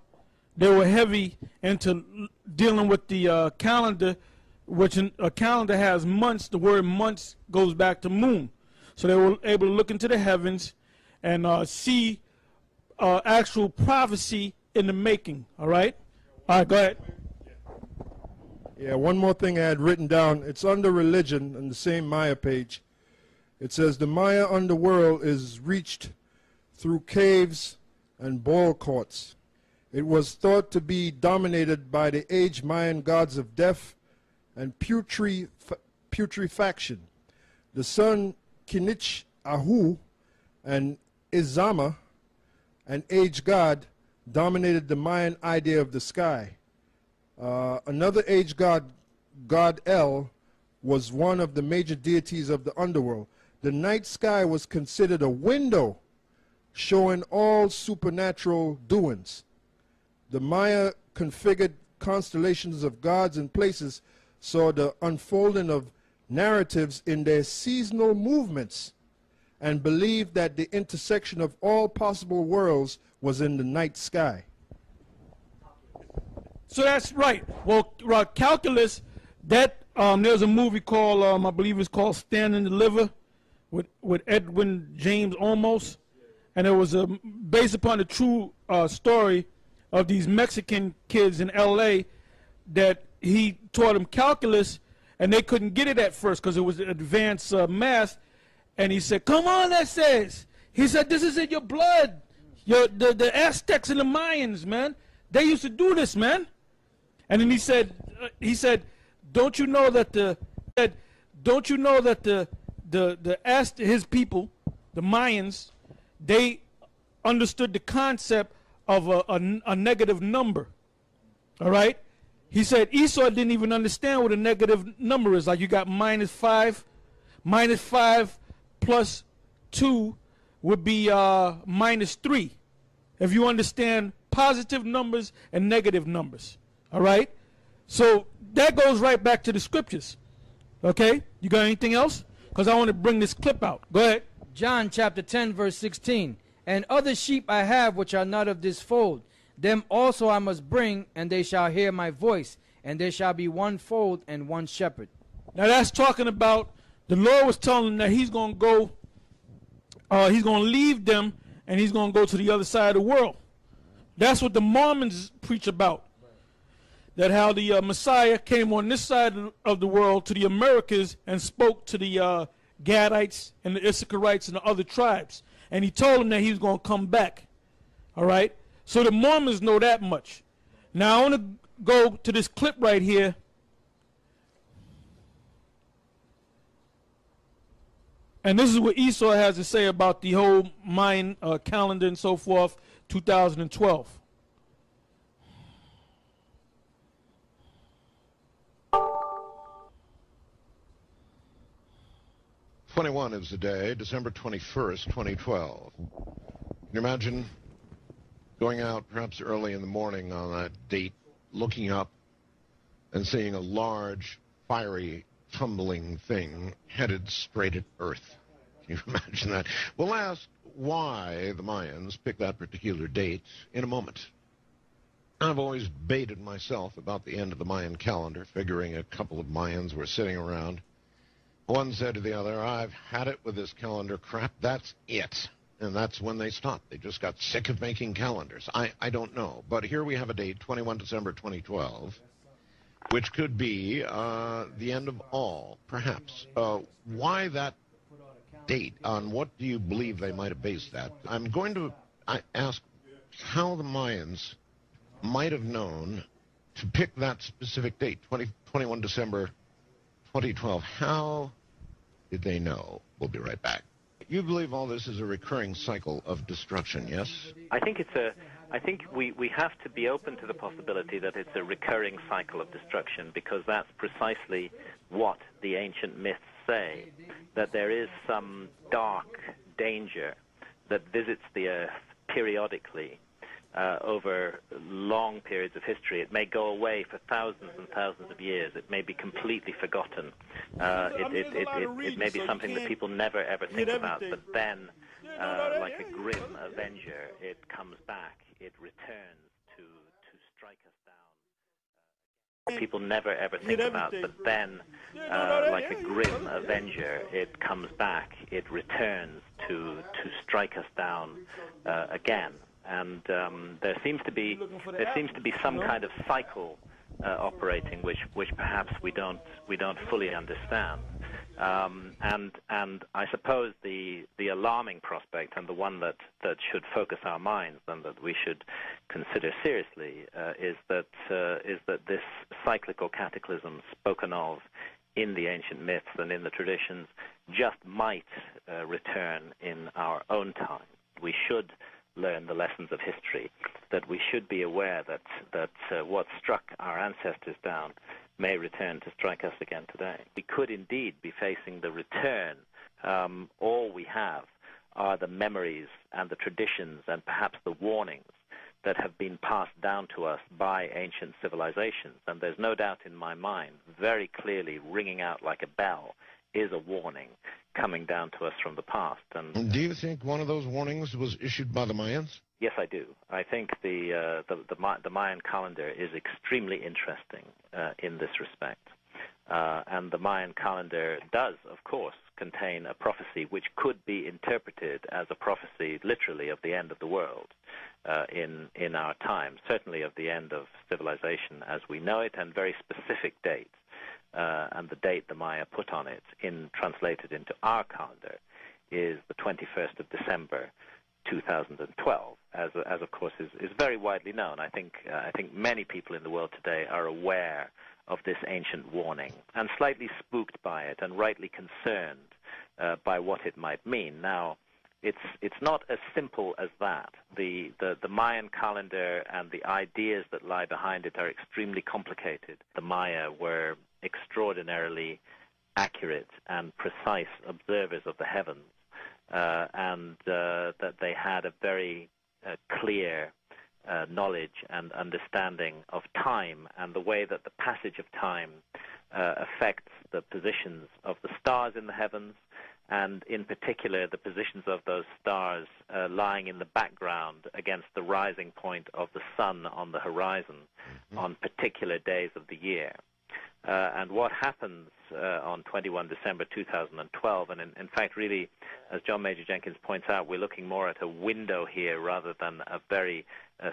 they were heavy into dealing with the calendar, which a calendar has months. The word months goes back to moon. So they were able to look into the heavens and see actual prophecy in the making. All right? All right, go ahead. Yeah, one more thing I had written down. It's under religion on the same Maya page. It says the Maya underworld is reached through caves and ball courts. It was thought to be dominated by the aged Mayan gods of death and putrefaction. The sun Kinich Ahu and Izama, an aged god, dominated the Mayan idea of the sky. Another aged god, God El, was one of the major deities of the underworld. The night sky was considered a window showing all supernatural doings. The Maya configured constellations of gods and places saw the unfolding of narratives in their seasonal movements and believed that the intersection of all possible worlds was in the night sky. So that's right. Well, calculus, that there's a movie called, I believe it's called Stand and Deliver with Edwin James Olmos. And it was based upon the true story of these Mexican kids in L.A. that he taught them calculus, and they couldn't get it at first because it was advanced math. And he said, come on, that says. He said, this is in your blood. The Aztecs and the Mayans, man. They used to do this, man. And then he said, don't you know that his people, the Mayans, they understood the concept of a negative number. All right? He said Esau didn't even understand what a negative number is. Like you got -5. -5 plus 2 would be -3. If you understand positive numbers and negative numbers. All right? So that goes right back to the scriptures. Okay? You got anything else? Because I want to bring this clip out. Go ahead. John chapter 10 verse 16. And other sheep I have which are not of this fold. Them also I must bring, and they shall hear my voice. and there shall be one fold and one shepherd. Now that's talking about the Lord was telling them that he's going to go, he's going to leave them, and he's going to go to the other side of the world. That's what the Mormons preach about. That how the Messiah came on this side of the world to the Americas and spoke to the Gadites and the Issacharites and the other tribes. And he told them that he was going to come back. All right? So the Mormons know that much. Now I want to go to this clip right here. And this is what Esau has to say about the whole Mayan calendar and so forth, 2012. '21 is the day, December 21st, 2012. Can you imagine going out perhaps early in the morning on that date, looking up and seeing a large, fiery, tumbling thing headed straight at Earth? Can you imagine that? We'll ask why the Mayans picked that particular date in a moment. I've always baited myself about the end of the Mayan calendar, figuring a couple of Mayans were sitting around. One said to the other, I've had it with this calendar crap, that's it. And that's when they stopped. They just got sick of making calendars. I don't know. But here we have a date, 21 December 2012, which could be the end of all, perhaps. Why that date? On what do you believe they might have based that? I'm going to ask how the Mayans might have known to pick that specific date, 21 December 2012. How did they know? We'll be right back. You believe all this is a recurring cycle of destruction, yes? I think we have to be open to the possibility that it's a recurring cycle of destruction, because that's precisely what the ancient myths say, that there is some dark danger that visits the earth periodically over long periods of history. It may go away for thousands and thousands of years. It may be completely forgotten. It may be something that people never ever think about, but then, like a grim avenger, it comes back. It returns to strike us down. People never ever think about, but then, like a grim avenger, it comes back. It returns to strike us down again. And there seems to be some kind of cycle operating, which perhaps we don't fully understand. And I suppose the alarming prospect, and the one that should focus our minds and that we should consider seriously, is that this cyclical cataclysm spoken of in the ancient myths and in the traditions just might return in our own time. We should learn the lessons of history, that we should be aware that what struck our ancestors down may return to strike us again today. We could indeed be facing the return. All we have are the memories and the traditions and perhaps the warnings that have been passed down to us by ancient civilizations. And there's no doubt in my mind, very clearly ringing out like a bell, is a warning coming down to us from the past. And do you think one of those warnings was issued by the Mayans? Yes, I do. I think the Mayan calendar is extremely interesting in this respect. And the Mayan calendar does, of course, contain a prophecy which could be interpreted as a prophecy literally of the end of the world in our time, certainly of the end of civilization as we know it, and very specific dates. And the date the Maya put on it, translated into our calendar, is the 21st of December, 2012, as of course is very widely known. I think many people in the world today are aware of this ancient warning and slightly spooked by it and rightly concerned by what it might mean. Now, it's not as simple as that. The Mayan calendar and the ideas that lie behind it are extremely complicated. The Maya were extraordinarily accurate and precise observers of the heavens, and that they had a very clear knowledge and understanding of time and the way that the passage of time affects the positions of the stars in the heavens and in particular the positions of those stars lying in the background against the rising point of the sun on the horizon on particular days of the year. And what happens on 21 December 2012, and in fact really, as John Major Jenkins points out, we're looking more at a window here rather than a very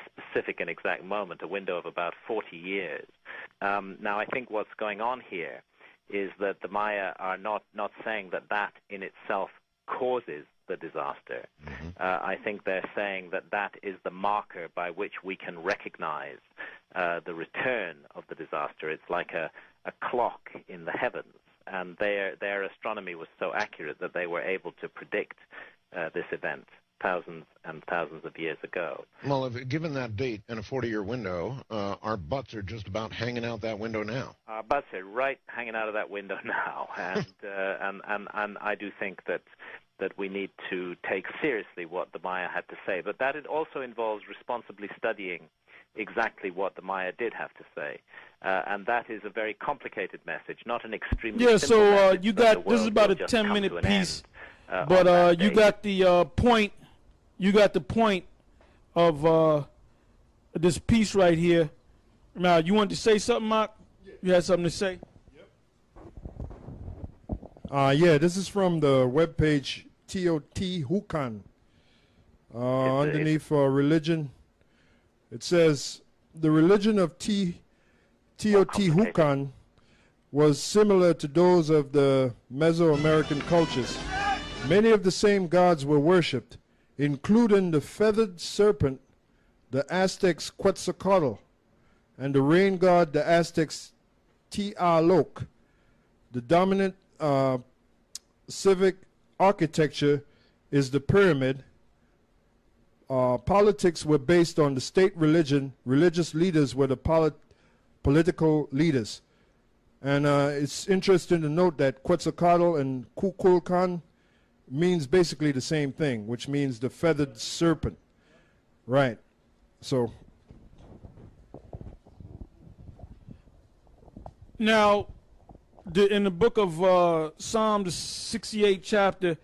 specific and exact moment, a window of about 40 years. Now I think what's going on here is that the Maya are not saying that that in itself causes the disaster. I think they're saying that that is the marker by which we can recognize the return of the disaster. It's like a clock in the heavens, and their astronomy was so accurate that they were able to predict this event thousands and thousands of years ago. Well, given that date in a 40-year window, our butts are just about hanging out that window now. Our butts are right hanging out of that window now, and I do think that we need to take seriously what the Maya had to say, but that it also involves responsibly studying exactly what the Maya did have to say, and that is a very complicated message, not an extremely simple message. You got, this is about a 10-minute piece, but you got the point. You got the point of this piece right here. Now, you wanted to say something, Mark? You had something to say? Yeah, this is from the webpage Teotihuacan. Underneath religion, it says, the religion of Teotihuacan was similar to those of the Mesoamerican cultures. Many of the same gods were worshipped, including the feathered serpent, the Aztecs Quetzalcoatl, and the rain god, the Aztecs Tlaloc. The dominant civic architecture is the pyramid. Politics were based on the state religion. Religious leaders were the political leaders. And it's interesting to note that Quetzalcoatl and Kukulkan means basically the same thing, which means the feathered serpent. Right. So now, in the book of Psalm, the 68th chapter,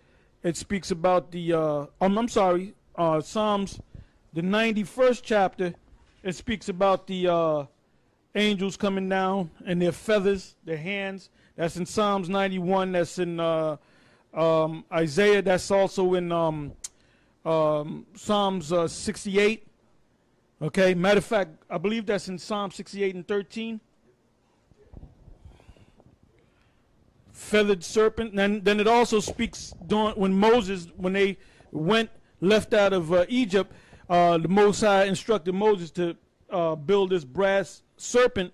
it speaks about the, Psalms, the 91st chapter, it speaks about the angels coming down and their feathers, their hands. That's in Psalms 91. That's in Isaiah. That's also in Psalms 68. Okay, matter of fact, I believe that's in Psalm 68 and 13. Feathered serpent. And then it also speaks when Moses, when they left out of Egypt, the Most High instructed Moses to build this brass serpent,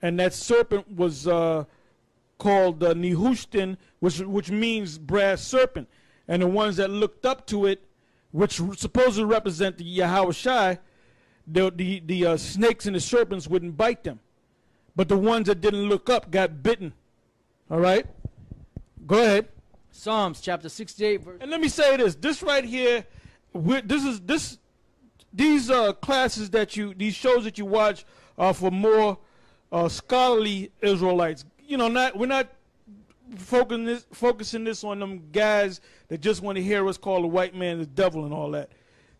and that serpent was called Nehushtan, which means brass serpent. And the ones that looked up to it, which supposedly represent the Yahweh Shai, the snakes and the serpents wouldn't bite them. But the ones that didn't look up got bitten. All right? Go ahead. Psalms chapter 68 verse. And let me say this. This right here, these classes that these shows that you watch are for more scholarly Israelites. You know, we're not focusing this on them guys that just want to hear us call the white man the devil and all that.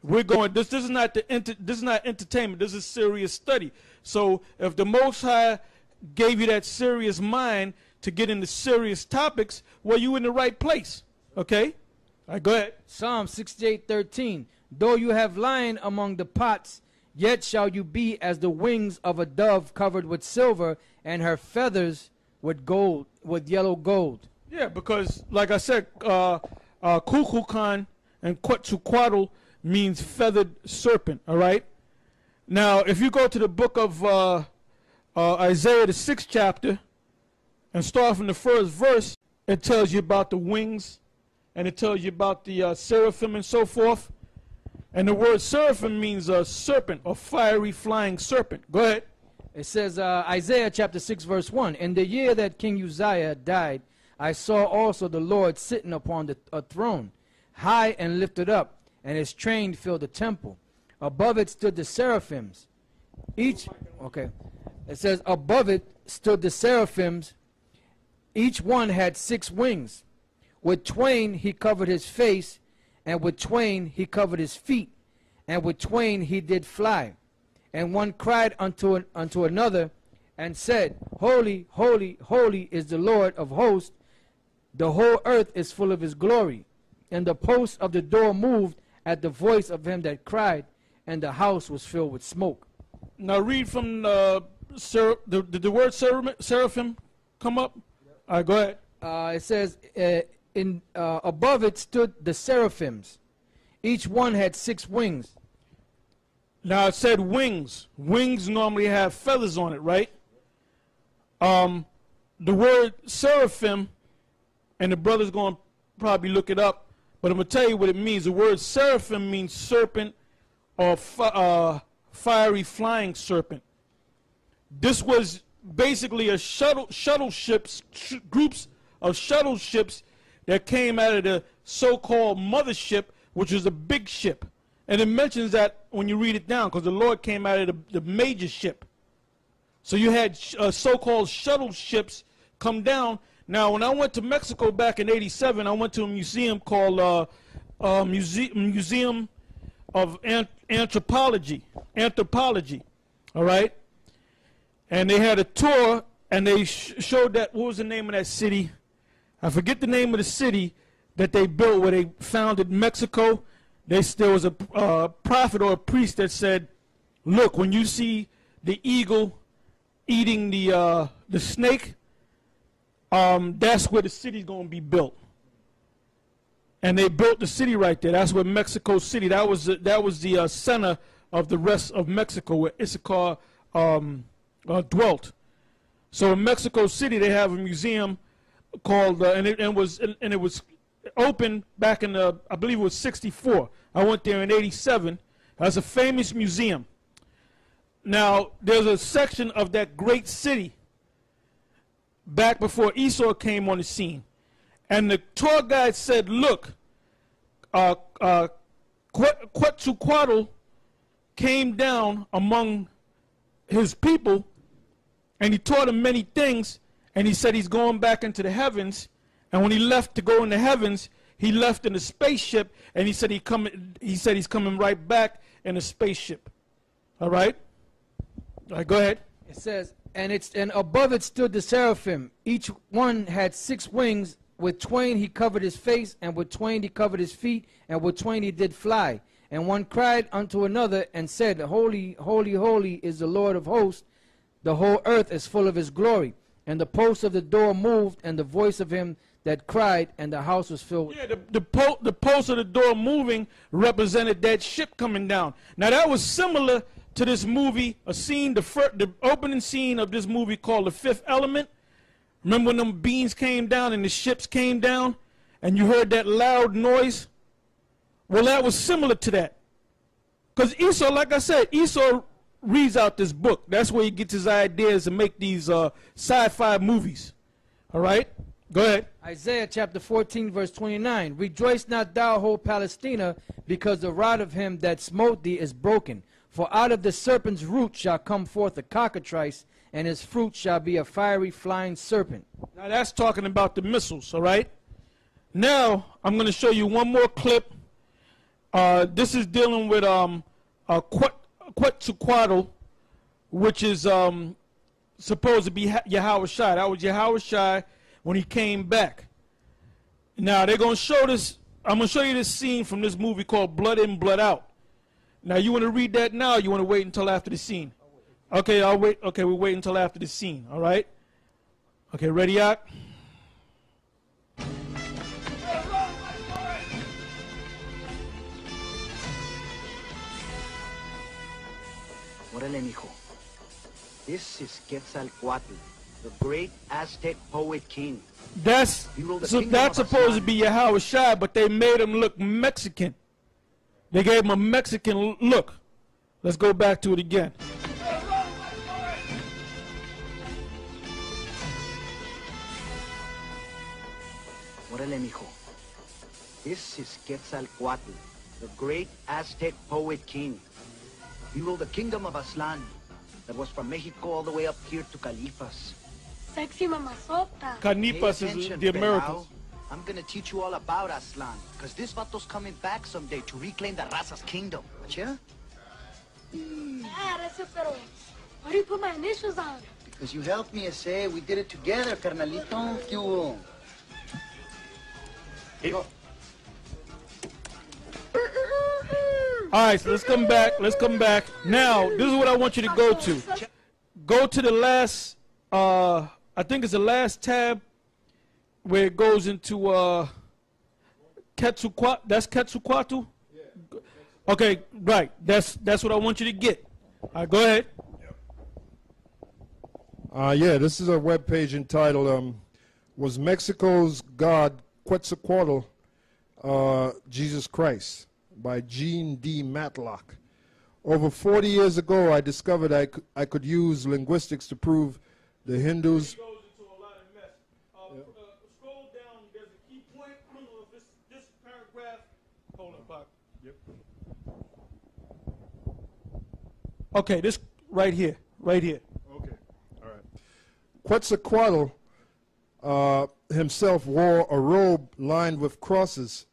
We're going. This is not entertainment. This is serious study. So if the Most High gave you that serious mind to get into serious topics, well, you in the right place. Okay? All right, go ahead. Psalm 68:13. Though you have lion among the pots, yet shall you be as the wings of a dove covered with silver, and her feathers with gold, with yellow gold. Yeah, because like I said, Kukulkan and Quetzalcoatl means feathered serpent. All right. Now, if you go to the book of Isaiah, the 6th chapter, and start from the first verse, it tells you about the wings, and it tells you about the seraphim and so forth. And the word seraphim means a serpent, or fiery flying serpent. Go ahead. It says, Isaiah chapter 6 verse 1, in the year that King Uzziah died, I saw also the Lord sitting upon a throne, high and lifted up, and his train filled the temple. Above it stood the seraphims. It says, above it stood the seraphims. Each one had 6 wings. With twain he covered his face, and with twain he covered his feet, and with twain he did fly. And one cried unto another, and said, Holy, holy, holy is the Lord of hosts. The whole earth is full of his glory. And the posts of the door moved at the voice of him that cried, and the house was filled with smoke. Now read from did the word seraphim come up? All right, go ahead. It says, above it stood the seraphims. Each one had 6 wings. Now it said wings. Wings normally have feathers on it, right? The word seraphim, and the brother's going to probably look it up, but I'm going to tell you what it means. The word seraphim means serpent or fiery flying serpent. This was basically a shuttle ships, groups of shuttle ships that came out of the so-called mothership, which was a big ship. And it mentions that when you read it down, because the Lord came out of the major ship. So you had so-called shuttle ships come down. Now, when I went to Mexico back in '87, I went to a museum called Museum of Anthropology. All right? And they had a tour, and they showed that, what was the name of that city? I forget the name of the city that they built where they founded Mexico. There was a prophet or a priest that said, look, when you see the eagle eating the snake, that's where the city's going to be built. And they built the city right there. That's where Mexico City, that was the center of the rest of Mexico, where Issachar dwelt. So in Mexico City, they have a museum called, and it was opened back in I believe it was '64. I went there in '87. That's a famous museum. Now, there's a section of that great city back before Esau came on the scene. And the tour guide said, look, Quetzalcoatl came down among his people, and he taught them many things, and he said he's going back into the heavens. And when he left to go in the heavens, he left in a spaceship, and he said he's coming right back in a spaceship. All right? All right, go ahead. It says, and above it stood the seraphim. Each one had 6 wings. With twain he covered his face, and with twain he covered his feet, and with twain he did fly. And one cried unto another, and said, Holy, holy, holy is the Lord of hosts. The whole earth is full of his glory. And the posts of the door moved, and the voice of him that cried, and the house was filled. Yeah, the post of the door moving represented that ship coming down. Now that was similar to this movie, a scene, the opening scene of this movie called The Fifth Element. Remember when them beams came down and the ships came down, and you heard that loud noise? Well, that was similar to that. Because Esau, like I said, Esau reads out this book. That's where he gets his ideas to make these sci-fi movies. All right? Go ahead. Isaiah chapter 14, verse 29. Rejoice not thou, whole Palestina, because the rod of him that smote thee is broken. For out of the serpent's root shall come forth a cockatrice, and his fruit shall be a fiery flying serpent. Now that's talking about the missiles, all right? Now, I'm going to show you one more clip. This is dealing with Quetzalcoatl, which is supposed to be Yahushua. That was Yahushua when he came back. Now, they're going to show this. I'm going to show you this scene from this movie called Blood In, Blood Out. Now, you want to read that now, or you want to wait until after the scene? Okay, I'll wait. Okay, we'll wait until after the scene, all right? Okay, ready, out? Órale, mijo. This is Quetzalcoatl, the great Aztec poet king. That's supposed to be Yahushua, but they made him look Mexican. They gave him a Mexican look. Let's go back to it again. Órale, mijo. This is Quetzalcoatl, the great Aztec poet king. He ruled the kingdom of Aztlán that was from Mexico all the way up here to Califas. Sexy mamazota. Canipas is the Americans. I'm gonna teach you all about Aslan, because this vato's coming back someday to reclaim the Raza's kingdom. Yeah? Pero why do you put my initials on? Because you helped me, say we did it together, carnalito. ¿Qué hubo? Here you go. All right, so let's come back. Let's come back. Now, this is what I want you to go to. Go to the last, I think it's the last tab where it goes into Quetzalcoatl. That's Quetzalcoatl? Okay, right. That's what I want you to get. All right, go ahead. Yeah, this is a web page entitled Was Mexico's God Quetzalcoatl Jesus Christ by Jean D. Matlock. Over 40 years ago, I discovered I could use linguistics to prove the Hindus. It goes into a lot of mess. Scroll down, there's a key point. I don't know if this paragraph. Hold on, Bob. Yep. Okay, this right here. Right here. Okay, all right. Quetzalcoatl himself wore a robe lined with crosses.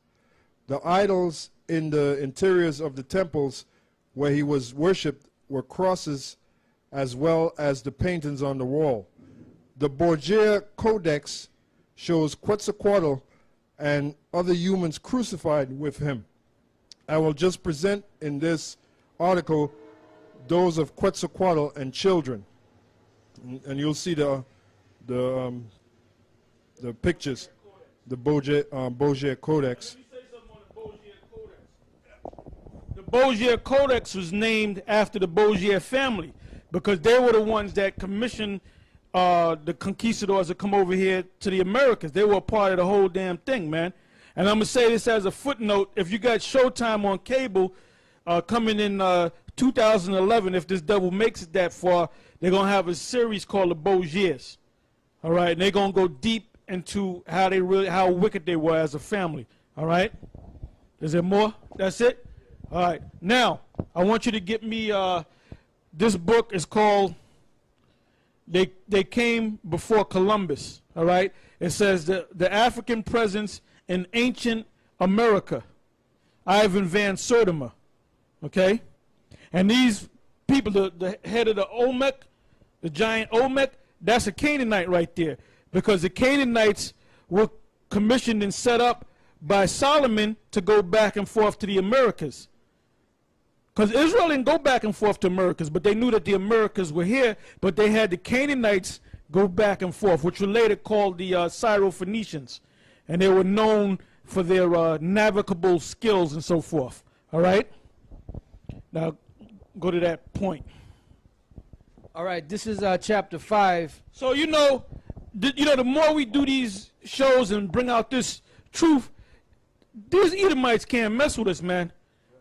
The idols in the interiors of the temples where he was worshipped were crosses, as well as the paintings on the wall. The Borgia Codex shows Quetzalcoatl and other humans crucified with him. I will just present in this article those of Quetzalcoatl and children, and you'll see the pictures, the Borgia Codex. The Borgia Codex was named after the Borgia family because they were the ones that commissioned the conquistadors to come over here to the Americas. They were a part of the whole damn thing, man. And I'm going to say this as a footnote. If you got Showtime on cable coming in 2011, if this double makes it that far, they're going to have a series called The Borgias. All right? And they're going to go deep into how wicked they were as a family. All right? Is there more? That's it? All right. Now, I want you to get me, this book is called They Came Before Columbus. All right? It says the African Presence in Ancient America. Ivan Van Sertima. Okay? And these people, the head of the Olmec, the giant Olmec, that's a Canaanite right there. Because the Canaanites were commissioned and set up by Solomon to go back and forth to the Americas. Because Israel didn't go back and forth to Americas, but they knew that the Americas were here, but they had the Canaanites go back and forth, which were later called the Syro-Phoenicians. And they were known for their navigable skills and so forth. All right? Now, go to that point. All right, this is chapter 5. So, you know, the more we do these shows and bring out this truth, these Edomites can't mess with us, man.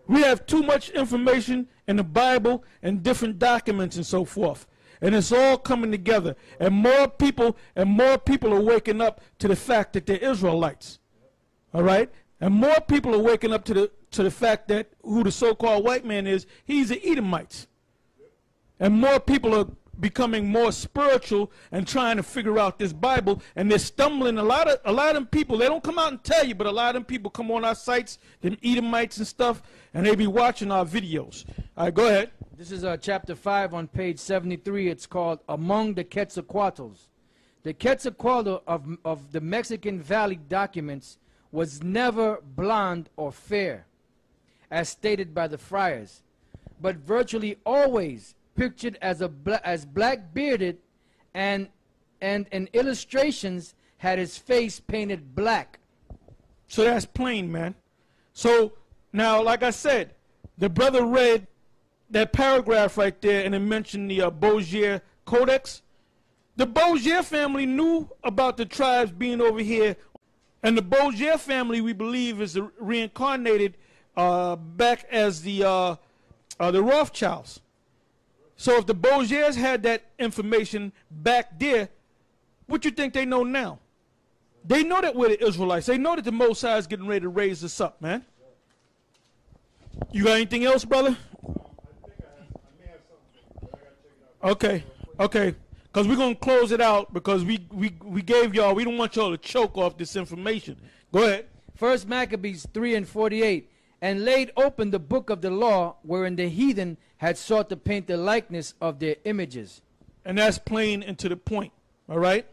We have too much information in the Bible and different documents and so forth. And it's all coming together. And more people are waking up to the fact that they're Israelites. All right? And more people are waking up to the fact that who the so-called white man is, he's an Edomite. And more people are becoming more spiritual and trying to figure out this Bible, and they're stumbling. A lot of them people, they don't come out and tell you, but a lot of them people come on our sites, them Edomites and stuff, and they be watching our videos. All right, go ahead. This is chapter 5 on page 73. It's called Among the Quetzalcoatls. The Quetzalcoatl of the Mexican Valley documents was never blonde or fair, as stated by the friars, but virtually always pictured as black-bearded, and in illustrations had his face painted black. So that's plain, man. So now, like I said, the brother read that paragraph right there, and it mentioned the Borgia Codex. The Borgia family knew about the tribes being over here, and the Borgia family, we believe, is reincarnated back as the Rothschilds. So if the Borgias had that information back there, what you think they know now? They know that we're the Israelites. They know that the Most High is getting ready to raise us up, man. You got anything else, brother? I may have something, but I got to check it out. Okay. Because we're going to close it out because we gave y'all, we don't want y'all to choke off this information. Go ahead. First Maccabees 3:48, and laid open the book of the law, wherein the heathen had sought to paint the likeness of their images. And that's plain and to the point. All right?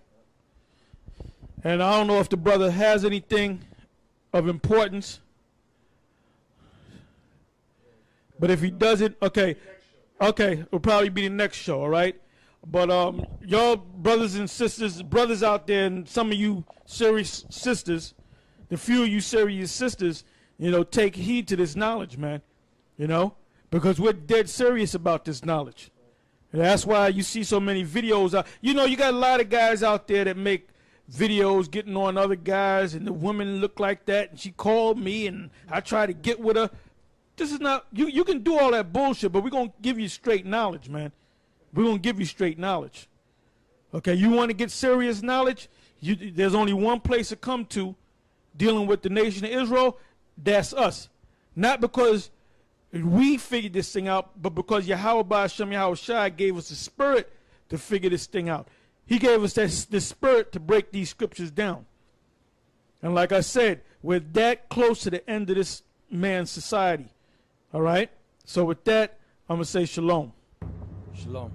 And I don't know if the brother has anything of importance. But if he doesn't, okay, it'll probably be the next show, all right? But y'all brothers and sisters, brothers out there, and some of you serious sisters, the few of you serious sisters, you know, take heed to this knowledge, man, you know, because we're dead serious about this knowledge. And that's why you see so many videos out. You know, you got a lot of guys out there that make videos getting on other guys, and the woman look like that, and she called me, and I try to get with her. This is not, you can do all that bullshit, but we're going to give you straight knowledge, man. We're going to give you straight knowledge. Okay, you want to get serious knowledge? There's only one place to come to dealing with the nation of Israel. That's us. Not because we figured this thing out, but because Yahweh Ba'ashem Yahweh Shai gave us the spirit to figure this thing out. He gave us the spirit to break these scriptures down. And like I said, we're that close to the end of this man's society. All right? So with that, I'm going to say shalom. Shalom.